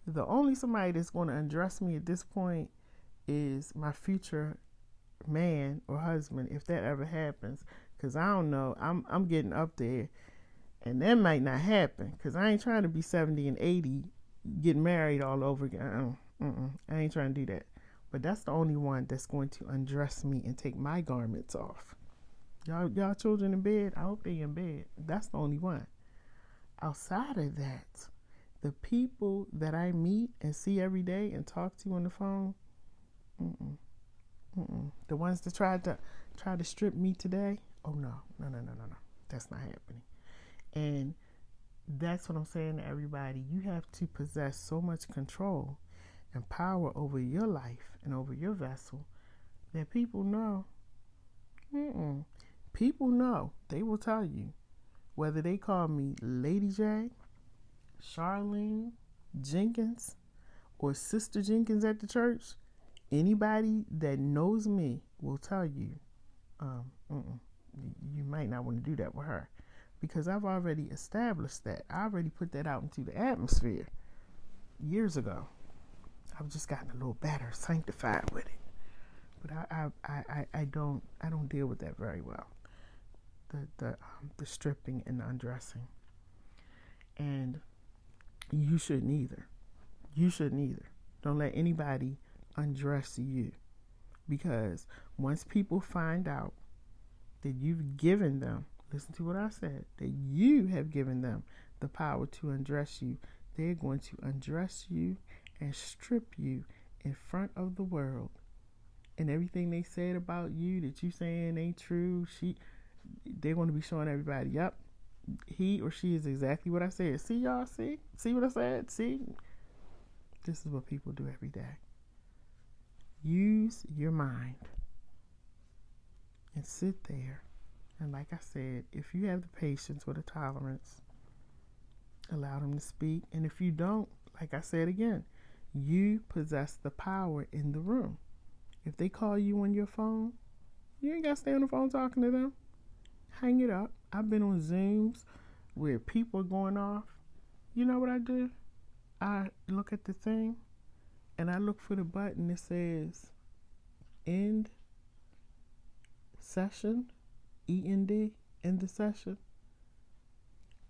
[SPEAKER 1] The only somebody that's going to undress me at this point is my future man or husband, if that ever happens. Because I don't know. I'm getting up there. And that might not happen. Because I ain't trying to be 70 and 80 getting married all over again. I ain't trying to do that. But that's the only one that's going to undress me and take my garments off. Y'all children in bed? I hope they in bed. That's the only one. Outside of that, the people that I meet and see every day and talk to on the phone, the ones that tried to strip me today, oh no. That's not happening. And that's what I'm saying to everybody. You have to possess so much control and power over your life and over your vessel that people know. People know. They will tell you. Whether they call me LadyJ, Charlene, Jenkins, or Sister Jenkins at the church, anybody that knows me will tell you, you might not want to do that with her. Because I've already established that. I already put that out into the atmosphere years ago. I've just gotten a little better, sanctified with it. But I don't deal with that very well. The stripping and the undressing. And you shouldn't either. Don't let anybody undress you. Because once people find out that you've given them, listen to what I said, that you have given them the power to undress you, they're going to undress you and strip you in front of the world. And everything they said about you that you saying ain't true, they're going to be showing everybody, yep, he or she is exactly what I said. See, y'all, see what I said? See? This is what people do every day. Use your mind and sit there. And like I said, if you have the patience or the tolerance, allow them to speak. And if you don't, like I said again, you possess the power in the room. If they call you on your phone, you ain't got to stay on the phone talking to them. Hang it up. I've been on Zooms where people are going off. You know what I do? I look at the thing and I look for the button that says end session, END, end the session.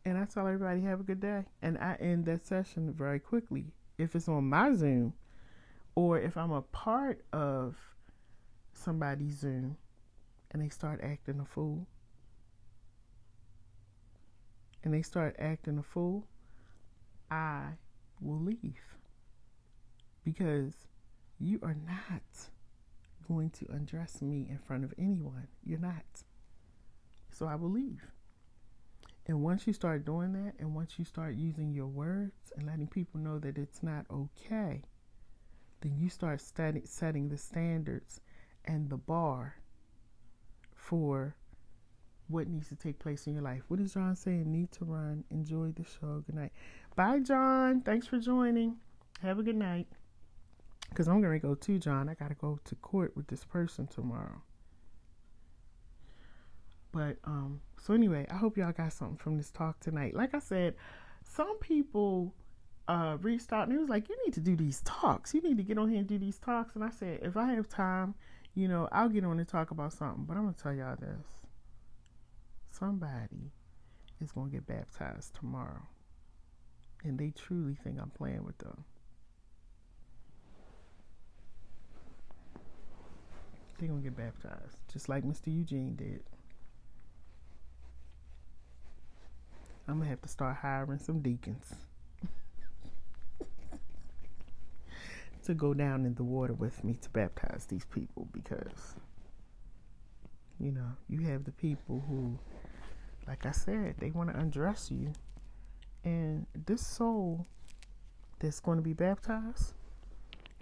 [SPEAKER 1] And I tell everybody have a good day. And I end that session very quickly. If it's on my Zoom or if I'm a part of somebody's Zoom and they start acting a fool, I will leave. Because you are not going to undress me in front of anyone. You're not. So I will leave. And once you start doing that, and once you start using your words and letting people know that it's not okay, then you start setting the standards and the bar for what needs to take place in your life. What is John saying? Need to run. Enjoy the show. Good night. Bye, John. Thanks for joining. Have a good night. Because I'm going to go too, John. I got to go to court with this person tomorrow. But, so anyway, I hope y'all got something from this talk tonight. Like I said, some people reached out and it was like, you need to do these talks. You need to get on here and do these talks. And I said, if I have time, I'll get on and talk about something. But I'm going to tell y'all this. Somebody is going to get baptized tomorrow. And they truly think I'm playing with them. They're going to get baptized. Just like Mr. Eugene did. I'm going to have to start hiring some deacons to go down in the water with me to baptize these people because, you have the people who, like I said, they want to undress you. And this soul that's going to be baptized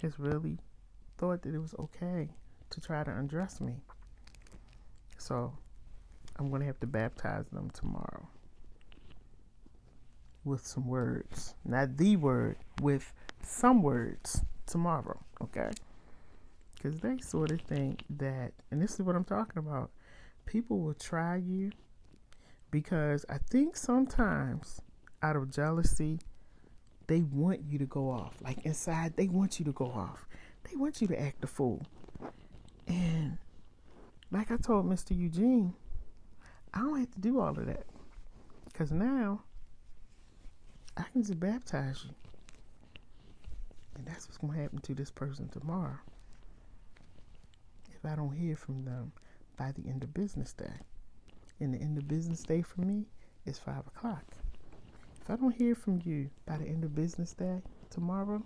[SPEAKER 1] has really thought that it was okay to try to undress me. So I'm going to have to baptize them tomorrow with some words. Not the word, with some words tomorrow, okay? Because they sort of think that, and this is what I'm talking about, people will try you because I think sometimes out of jealousy, they want you to go off. Like inside, they want you to go off. They want you to act a fool. And like I told Mr. Eugene, I don't have to do all of that. Because now, I can just baptize you. And that's what's going to happen to this person tomorrow. If I don't hear from them by the end of business day. And the end of business day for me is 5 o'clock. If I don't hear from you by the end of business day tomorrow,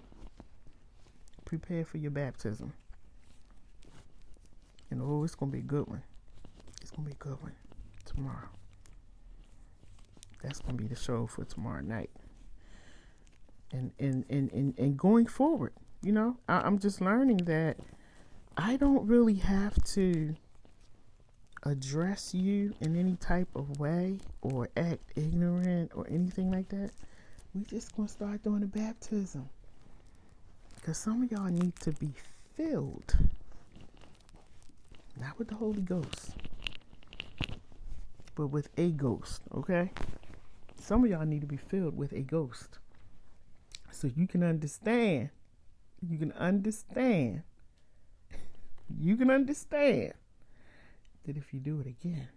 [SPEAKER 1] prepare for your baptism. And oh, it's going to be a good one. It's going to be a good one tomorrow. That's going to be the show for tomorrow night. And going forward, you know, I'm just learning that I don't really have to address you in any type of way or act ignorant or anything like that. We just gonna start doing the baptism because some of y'all need to be filled, not with the Holy Ghost, but with a ghost. Okay, some of y'all need to be filled with a ghost so you can understand that if you do it again,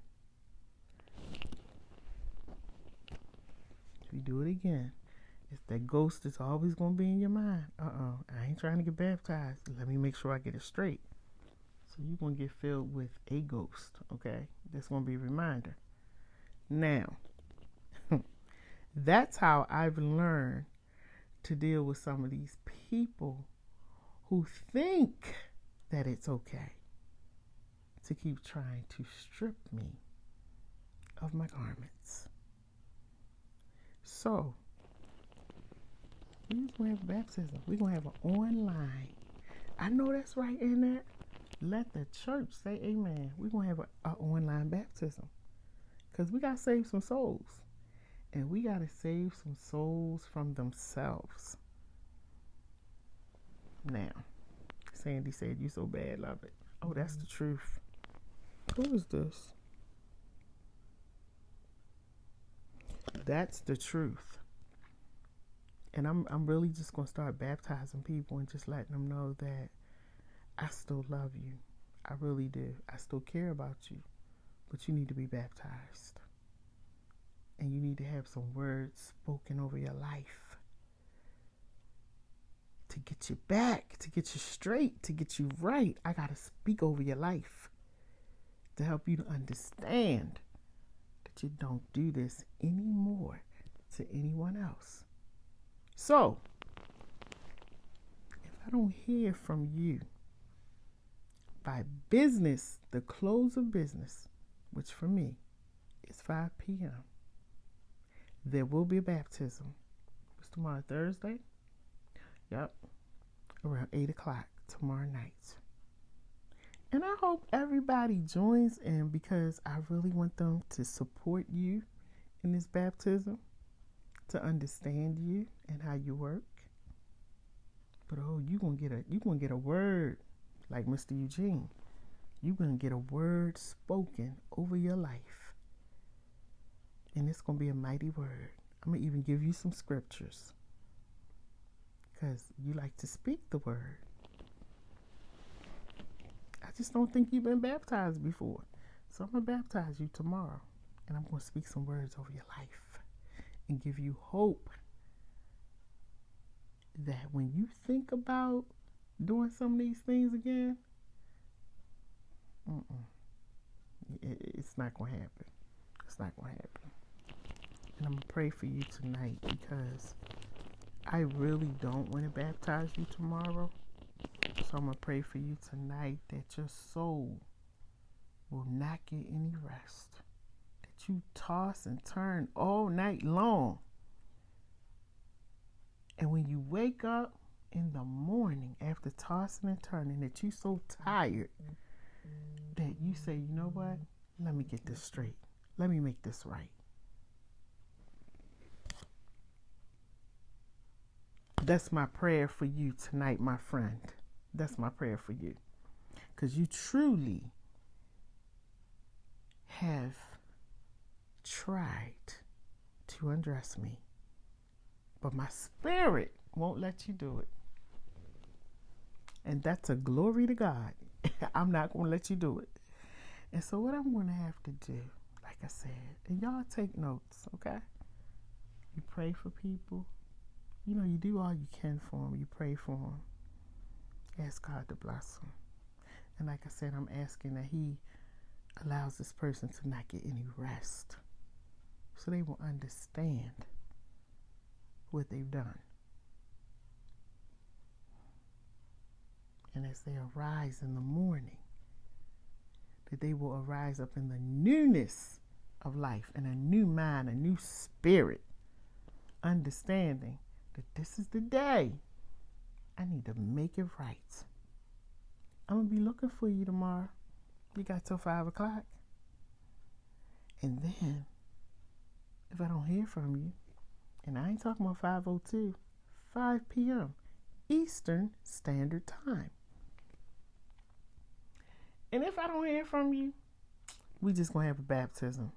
[SPEAKER 1] if that ghost is always going to be in your mind, I ain't trying to get baptized. Let me make sure I get it straight. So you're going to get filled with a ghost, okay? That's going to be a reminder. Now, that's how I've learned to deal with some of these people who think that it's okay to keep trying to strip me of my garments. So, we're going to have baptism. We're going to have an online. I know that's right, Internet. Let the church say amen. We're going to have an online baptism. Because we got to save some souls. And we got to save some souls from themselves. Now, Sandy said, "You so bad, love it." Oh, that's the truth. Who is this? That's the truth. And I'm really just going to start baptizing people and just letting them know that I still love you. I really do. I still care about you. But you need to be baptized. And you need to have some words spoken over your life. To get you back, to get you straight, to get you right. I got to speak over your life. To help you to understand that you don't do this anymore to anyone else. So, if I don't hear from you by business, the close of business, which for me is 5 p.m., there will be a baptism. What's tomorrow, Thursday? Yep. Around 8 o'clock tomorrow night. And I hope everybody joins in because I really want them to support you in this baptism, to understand you and how you work. But you're gonna get a word like Mr. Eugene. You're gonna get a word spoken over your life. And it's gonna be a mighty word. I'm gonna even give you some scriptures. Because you like to speak the word. I just don't think you've been baptized before. So I'm going to baptize you tomorrow. And I'm going to speak some words over your life. And give you hope that when you think about doing some of these things again, it's not going to happen. It's not going to happen. And I'm going to pray for you tonight because I really don't want to baptize you tomorrow. So I'm going to pray for you tonight that your soul will not get any rest. That you toss and turn all night long. And when you wake up in the morning after tossing and turning, that you're so tired that you say, you know what? Let me get this straight. Let me make this right. That's my prayer for you tonight, my friend. That's my prayer for you. Because you truly have tried to undress me, but my spirit won't let you do it. And that's a glory to God. I'm not going to let you do it. And so what I'm going to have to do, like I said, and y'all take notes, okay? You pray for people. You know, you do all you can for them. You pray for them. Ask God to bless them. And like I said, I'm asking that He allows this person to not get any rest, so they will understand what they've done. And as they arise in the morning, that they will arise up in the newness of life and a new mind, a new spirit, understanding that this is the day I need to make it right. I'm going to be looking for you tomorrow. You got till 5 o'clock. And then, if I don't hear from you, and I ain't talking about 5:02, 5 p.m. Eastern Standard Time. And if I don't hear from you, we just going to have a baptism.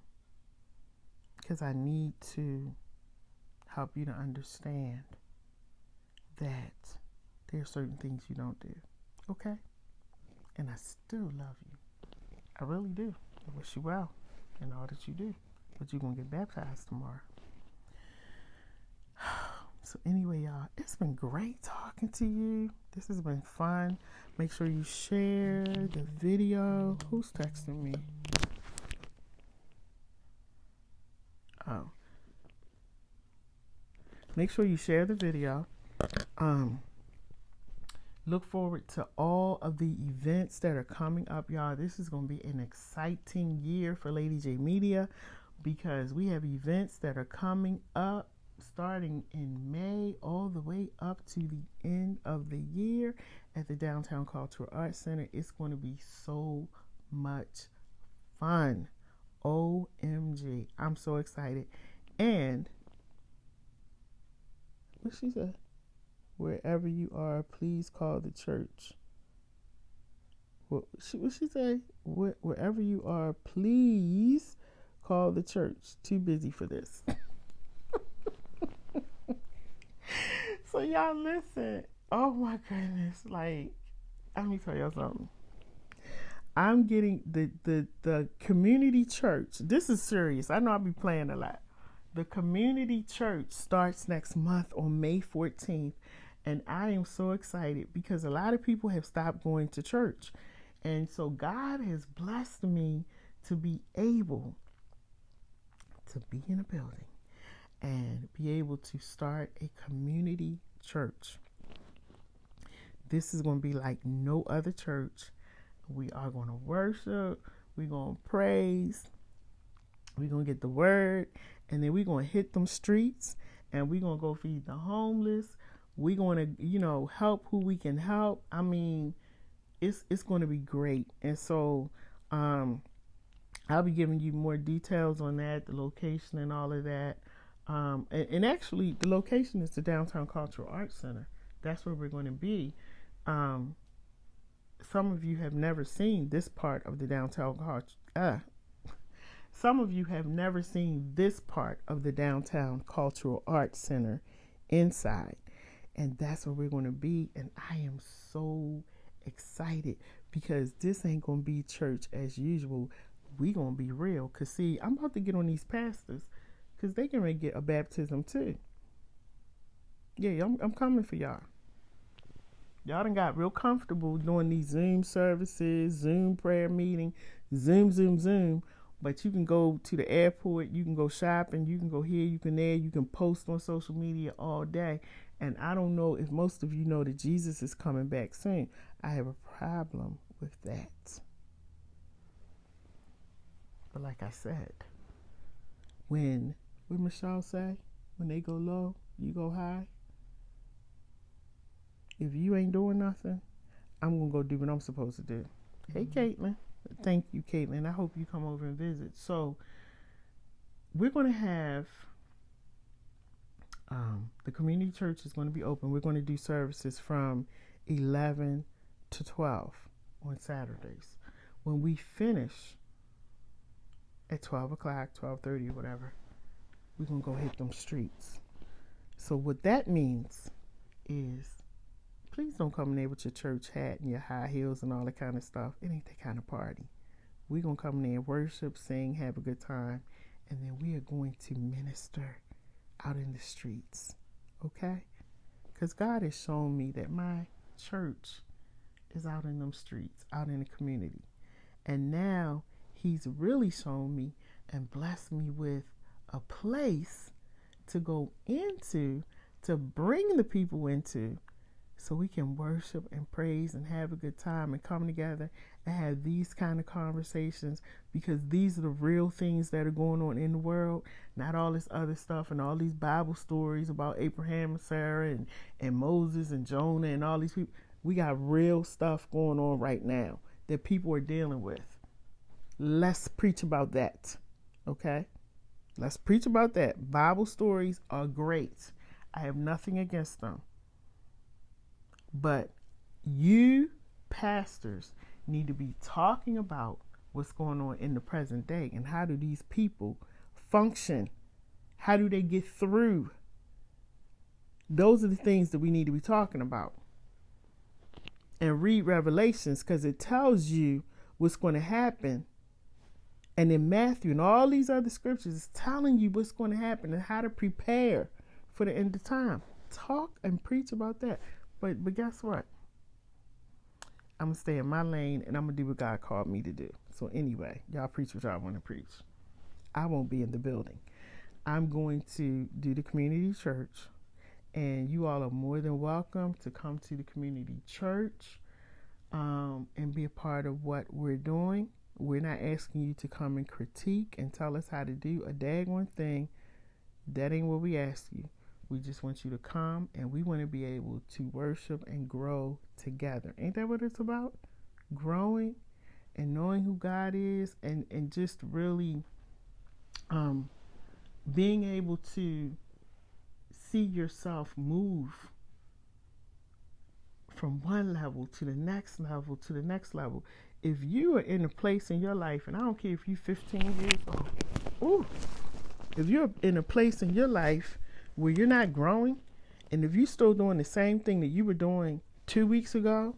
[SPEAKER 1] Because I need to help you to understand that there are certain things you don't do. Okay? And I still love you. I really do. I wish you well in all that you do. But you're going to get baptized tomorrow. So anyway, y'all, it's been great talking to you. This has been fun. Make sure you share the video. Who's texting me? Oh. Make sure you share the video. Look forward to all of the events that are coming up, y'all. This is going to be an exciting year for LadyJ Media because we have events that are coming up starting in May all the way up to the end of the year at the Downtown Cultural Arts Center. It's going to be so much fun. OMG. I'm so excited. And what she said? Wherever you are, please call the church. What she say? Wherever you are, please call the church. Too busy for this. So y'all listen. Oh my goodness. Like, let me tell y'all something. I'm getting the community church. This is serious. I know I'll be playing a lot. The community church starts next month on May 14th. And I am so excited because a lot of people have stopped going to church. And so God has blessed me to be able to be in a building and be able to start a community church. This is going to be like no other church. We are going to worship. We're going to praise. We're going to get the word. And then we're going to hit them streets. And we're going to go feed the homeless. We're going to, help who we can help. I mean, it's going to be great. And so I'll be giving you more details on that, the location and all of that. And actually, the location is the Downtown Cultural Arts Center. That's where we're going to be. Some of you have never seen this part of the Some of you have never seen this part of the Downtown Cultural Arts Center inside. And that's where we're going to be. And I am so excited because this ain't going to be church as usual. We going to be real. Because, see, I'm about to get on these pastors because they can get a baptism too. Yeah, I'm coming for y'all. Y'all done got real comfortable doing these Zoom services, Zoom prayer meeting, Zoom. But you can go to the airport, you can go shopping, you can go here, you can there, you can post on social media all day. And I don't know if most of you know that Jesus is coming back soon. I have a problem with that. But like I said, what Michelle say? When they go low, you go high. If you ain't doing nothing, I'm going to go do what I'm supposed to do. Hey, Caitlin. Thank you, Caitlin. I hope you come over and visit. So we're going to have the community church is going to be open. We're going to do services from 11 to 12 on Saturdays. When we finish at 12 o'clock, 12:30, whatever, we're going to go hit them streets. So what that means is, please don't come in there with your church hat and your high heels and all that kind of stuff. It ain't that kind of party. We're going to come in there and worship, sing, have a good time, and then we are going to minister out in the streets, okay? Because God has shown me that my church is out in them streets, out in the community. And now he's really shown me and blessed me with a place to go into, to bring the people into, so we can worship and praise and have a good time and come together and have these kind of conversations, because these are the real things that are going on in the world, not all this other stuff and all these Bible stories about Abraham and Sarah and Moses and Jonah and all these people. We got real stuff going on right now that people are dealing with. Let's preach about that, okay? Let's preach about that. Bible stories are great. I have nothing against them. But you pastors need to be talking about what's going on in the present day and how do these people function? How do they get through? Those are the things that we need to be talking about. And read Revelations, because it tells you what's going to happen. And in Matthew and all these other scriptures, it's telling you what's going to happen and how to prepare for the end of time. Talk and preach about that. But guess what? I'm going to stay in my lane and I'm going to do what God called me to do. So anyway, y'all preach what y'all want to preach. I won't be in the building. I'm going to do the community church, and you all are more than welcome to come to the community church and be a part of what we're doing. We're not asking you to come and critique and tell us how to do a daggone thing. That ain't what we ask you. We just want you to come, and we want to be able to worship and grow together. Ain't that what it's about? Growing and knowing who God is, and just really being able to see yourself move from one level to the next level to the next level. If you are in a place in your life, and I don't care if you're 15 years old, if you're in a place in your life where you're not growing, and if you're still doing the same thing that you were doing 2 weeks ago,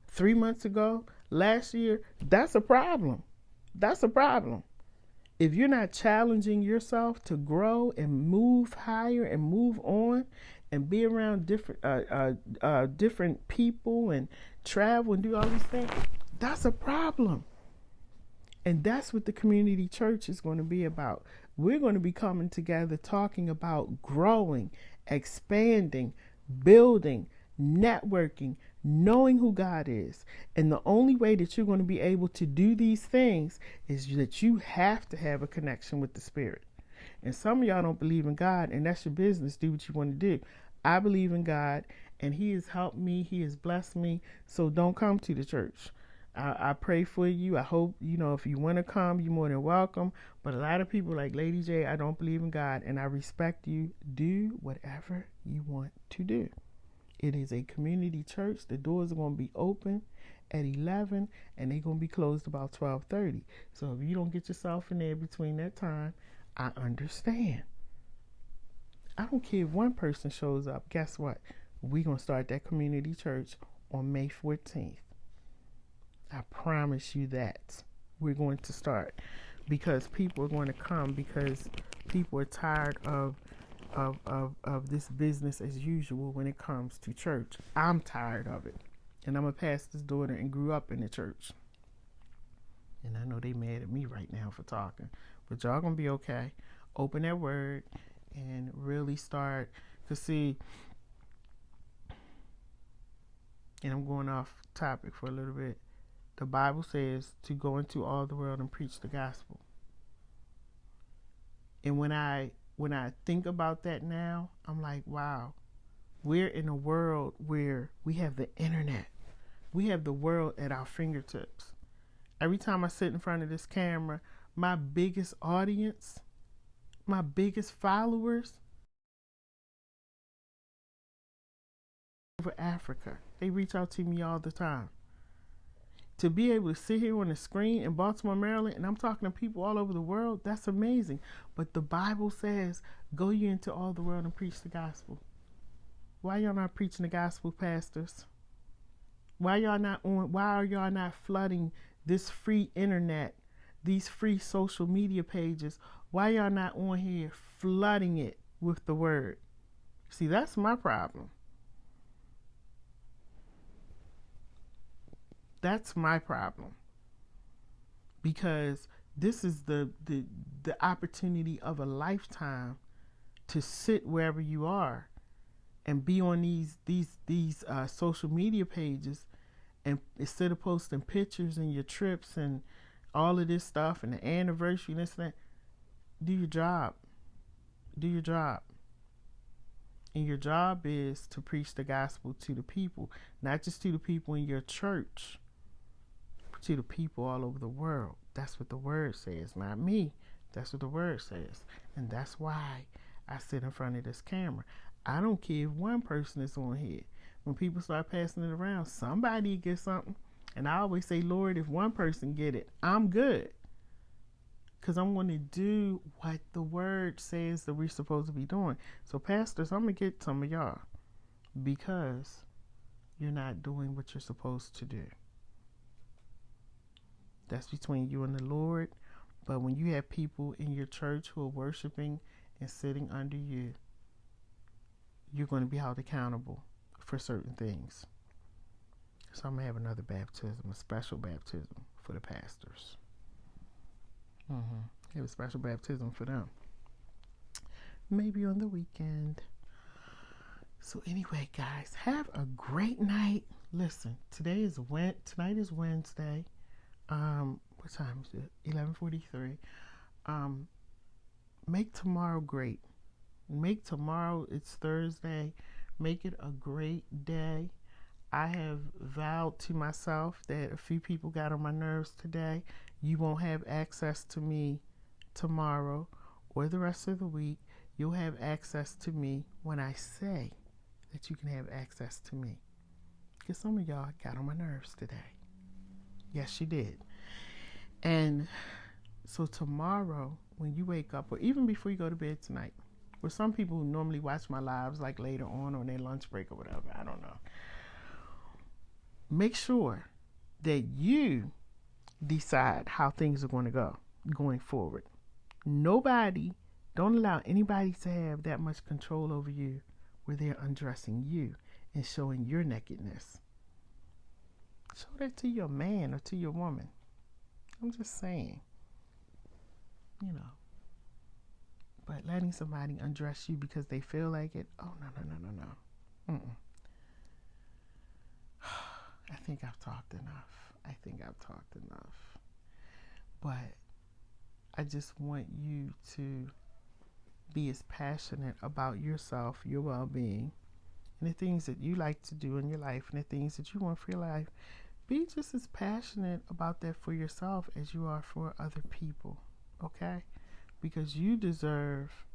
[SPEAKER 1] 3 months ago, last year, that's a problem. That's a problem. If you're not challenging yourself to grow and move higher and move on and be around different people and travel and do all these things, that's a problem. And that's what the community church is going to be about. We're going to be coming together talking about growing, expanding, building, networking, knowing who God is. And the only way that you're going to be able to do these things is that you have to have a connection with the Spirit. And some of y'all don't believe in God, and that's your business. Do what you want to do. I believe in God, and He has helped me. He has blessed me. So don't come to the church. I pray for you. I hope, if you want to come, you're more than welcome. But a lot of people like LadyJ, I don't believe in God, and I respect you. Do whatever you want to do. It is a community church. The doors are going to be open at 11, and they're going to be closed about 12:30. So if you don't get yourself in there between that time, I understand. I don't care if one person shows up. Guess what? We're going to start that community church on May 14th. I promise you that. We're going to start, because people are going to come, because people are tired of this business as usual when it comes to church. I'm tired of it. And I'm a pastor's daughter and grew up in the church. And I know they mad at me right now for talking. But y'all gonna be okay. Open that word and really start to see. And I'm going off topic for a little bit. The Bible says to go into all the world and preach the gospel. And when I think about that now, I'm like, wow, we're in a world where we have the internet. We have the world at our fingertips. Every time I sit in front of this camera, my biggest audience My biggest followers over Africa. They reach out to me all the time. To be able to sit here on the screen in Baltimore, Maryland, and I'm talking to people all over the world, that's amazing. But the Bible says, go ye into all the world and preach the gospel. Why y'all not preaching the gospel, pastors? Why are y'all not flooding this free internet, these free social media pages? Why y'all not on here flooding it with the word? See, that's my problem. That's my problem. Because this is the opportunity of a lifetime to sit wherever you are and be on these social media pages, and instead of posting pictures and your trips and all of this stuff and the anniversary and this and that, do your job. Do your job. And your job is to preach the gospel to the people, not just to the people in your church, but to the people all over the world. That's what the word says, not me. That's what the word says. And that's why I sit in front of this camera. I don't care if one person is on here. When people start passing it around, somebody gets something. And I always say, Lord, if one person get it, I'm good. Because I'm going to do what the word says that we're supposed to be doing. So, pastors, I'm going to get some of y'all because you're not doing what you're supposed to do. That's between you and the Lord. But when you have people in your church who are worshiping and sitting under you, you're going to be held accountable for certain things. So I'm going to have another baptism, a special baptism for the pastors. Have a special baptism for them. Maybe on the weekend. So anyway, guys, have a great night. Listen, tonight is Wednesday. What time is it? 11:43. Make tomorrow great. Make tomorrow, it's Thursday. Make it a great day. I have vowed to myself that a few people got on my nerves today. You won't have access to me tomorrow or the rest of the week. You'll have access to me when I say that you can have access to me. Because some of y'all got on my nerves today. Yes, you did. And so tomorrow, when you wake up, or even before you go to bed tonight, or some people who normally watch my lives like later on their lunch break or whatever, I don't know. Make sure that you decide how things are going to go going forward. Don't allow anybody to have that much control over you where they're undressing you and showing your nakedness. Show that to your man or to your woman. I'm just saying, But letting somebody undress you because they feel like it, oh, no. I think I've talked enough. But I just want you to be as passionate about yourself, your well-being, and the things that you like to do in your life and the things that you want for your life. Be just as passionate about that for yourself as you are for other people, okay? Because you deserve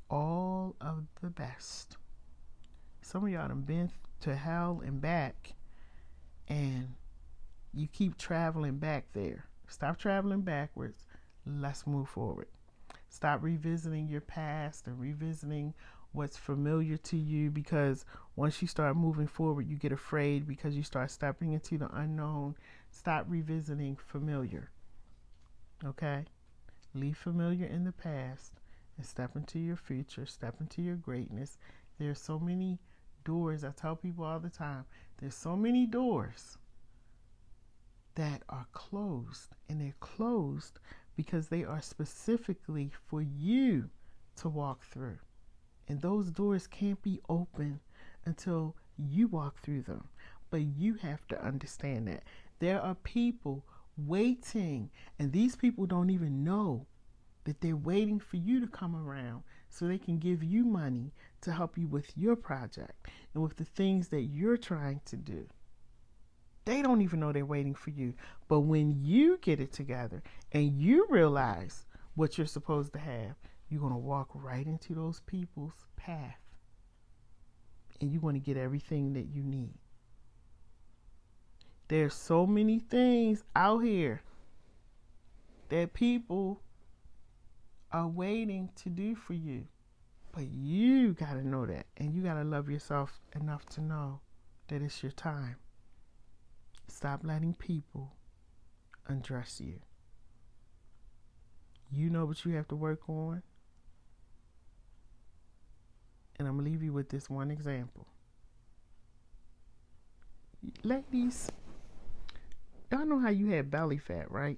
[SPEAKER 1] all of the best. Some of y'all done been to hell and back, and you keep traveling back there. Stop traveling backwards. Let's move forward. Stop revisiting your past and revisiting what's familiar to you, because once you start moving forward, you get afraid because you start stepping into the unknown. Stop revisiting familiar. Okay? Leave familiar in the past and step into your future, step into your greatness. There's so many doors. I tell people all the time, there's so many doors that are closed, and they're closed because they are specifically for you to walk through. And those doors can't be open until you walk through them. But you have to understand that there are people waiting, and these people don't even know that they're waiting for you to come around so they can give you money to help you with your project and with the things that you're trying to do. They don't even know they're waiting for you. But when you get it together and you realize what you're supposed to have, you're going to walk right into those people's path. And you're going to get everything that you need. There's so many things out here that people are waiting to do for you. But you got to know that. And you got to love yourself enough to know that it's your time. Stop letting people undress you. You know what you have to work on. And I'm going to leave you with this one example. Ladies, y'all know how you have belly fat, right?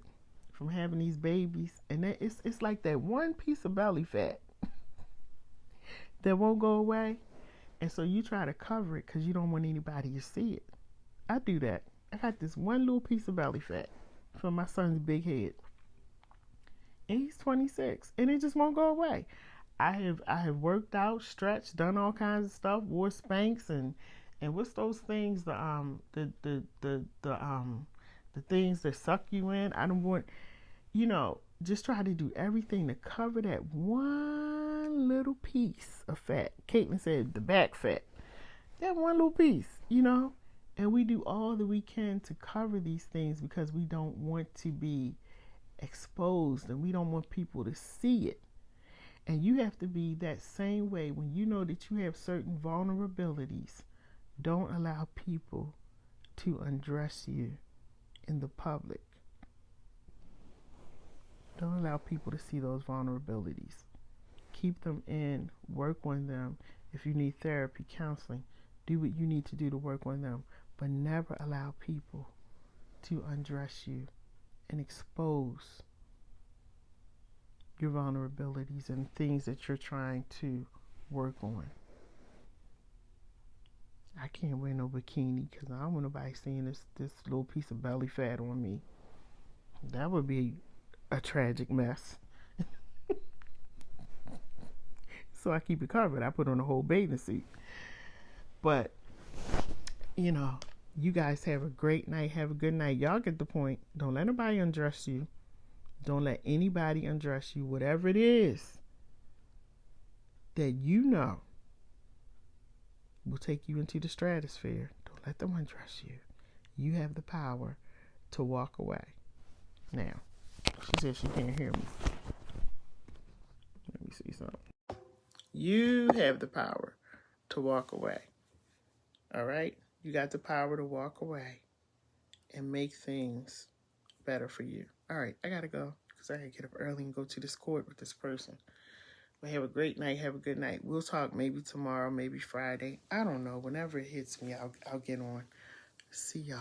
[SPEAKER 1] From having these babies. And that it's like that one piece of belly fat that won't go away. And so you try to cover it because you don't want anybody to see it. I do that. I got this one little piece of belly fat from my son's big head. And he's 26. And it just won't go away. I have worked out, stretched, done all kinds of stuff, wore Spanx and what's those things, the things that suck you in. I don't want, just try to do everything to cover that one little piece of fat. Caitlin said the back fat. That one little piece, And we do all that we can to cover these things because we don't want to be exposed and we don't want people to see it. And you have to be that same way when you know that you have certain vulnerabilities. Don't allow people to undress you in the public. Don't allow people to see those vulnerabilities. Keep them in, work on them. If you need therapy, counseling, do what you need to do to work on them. But never allow people to undress you and expose your vulnerabilities and things that you're trying to work on. I can't wear no bikini because I don't want nobody seeing this little piece of belly fat on me. That would be a tragic mess. So I keep it covered. I put on a whole bathing suit. But, you guys have a great night. Have a good night. Y'all get the point. Don't let nobody undress you. Don't let anybody undress you. Whatever it is that you know will take you into the stratosphere, don't let them undress you. You have the power to walk away. Now, she said she can't hear me. Let me see something. You have the power to walk away. All right? You got the power to walk away and make things better for you. All right, I got to go because I got to get up early and go to this court with this person. But have a great night. Have a good night. We'll talk maybe tomorrow, maybe Friday. I don't know. Whenever it hits me, I'll get on. See y'all.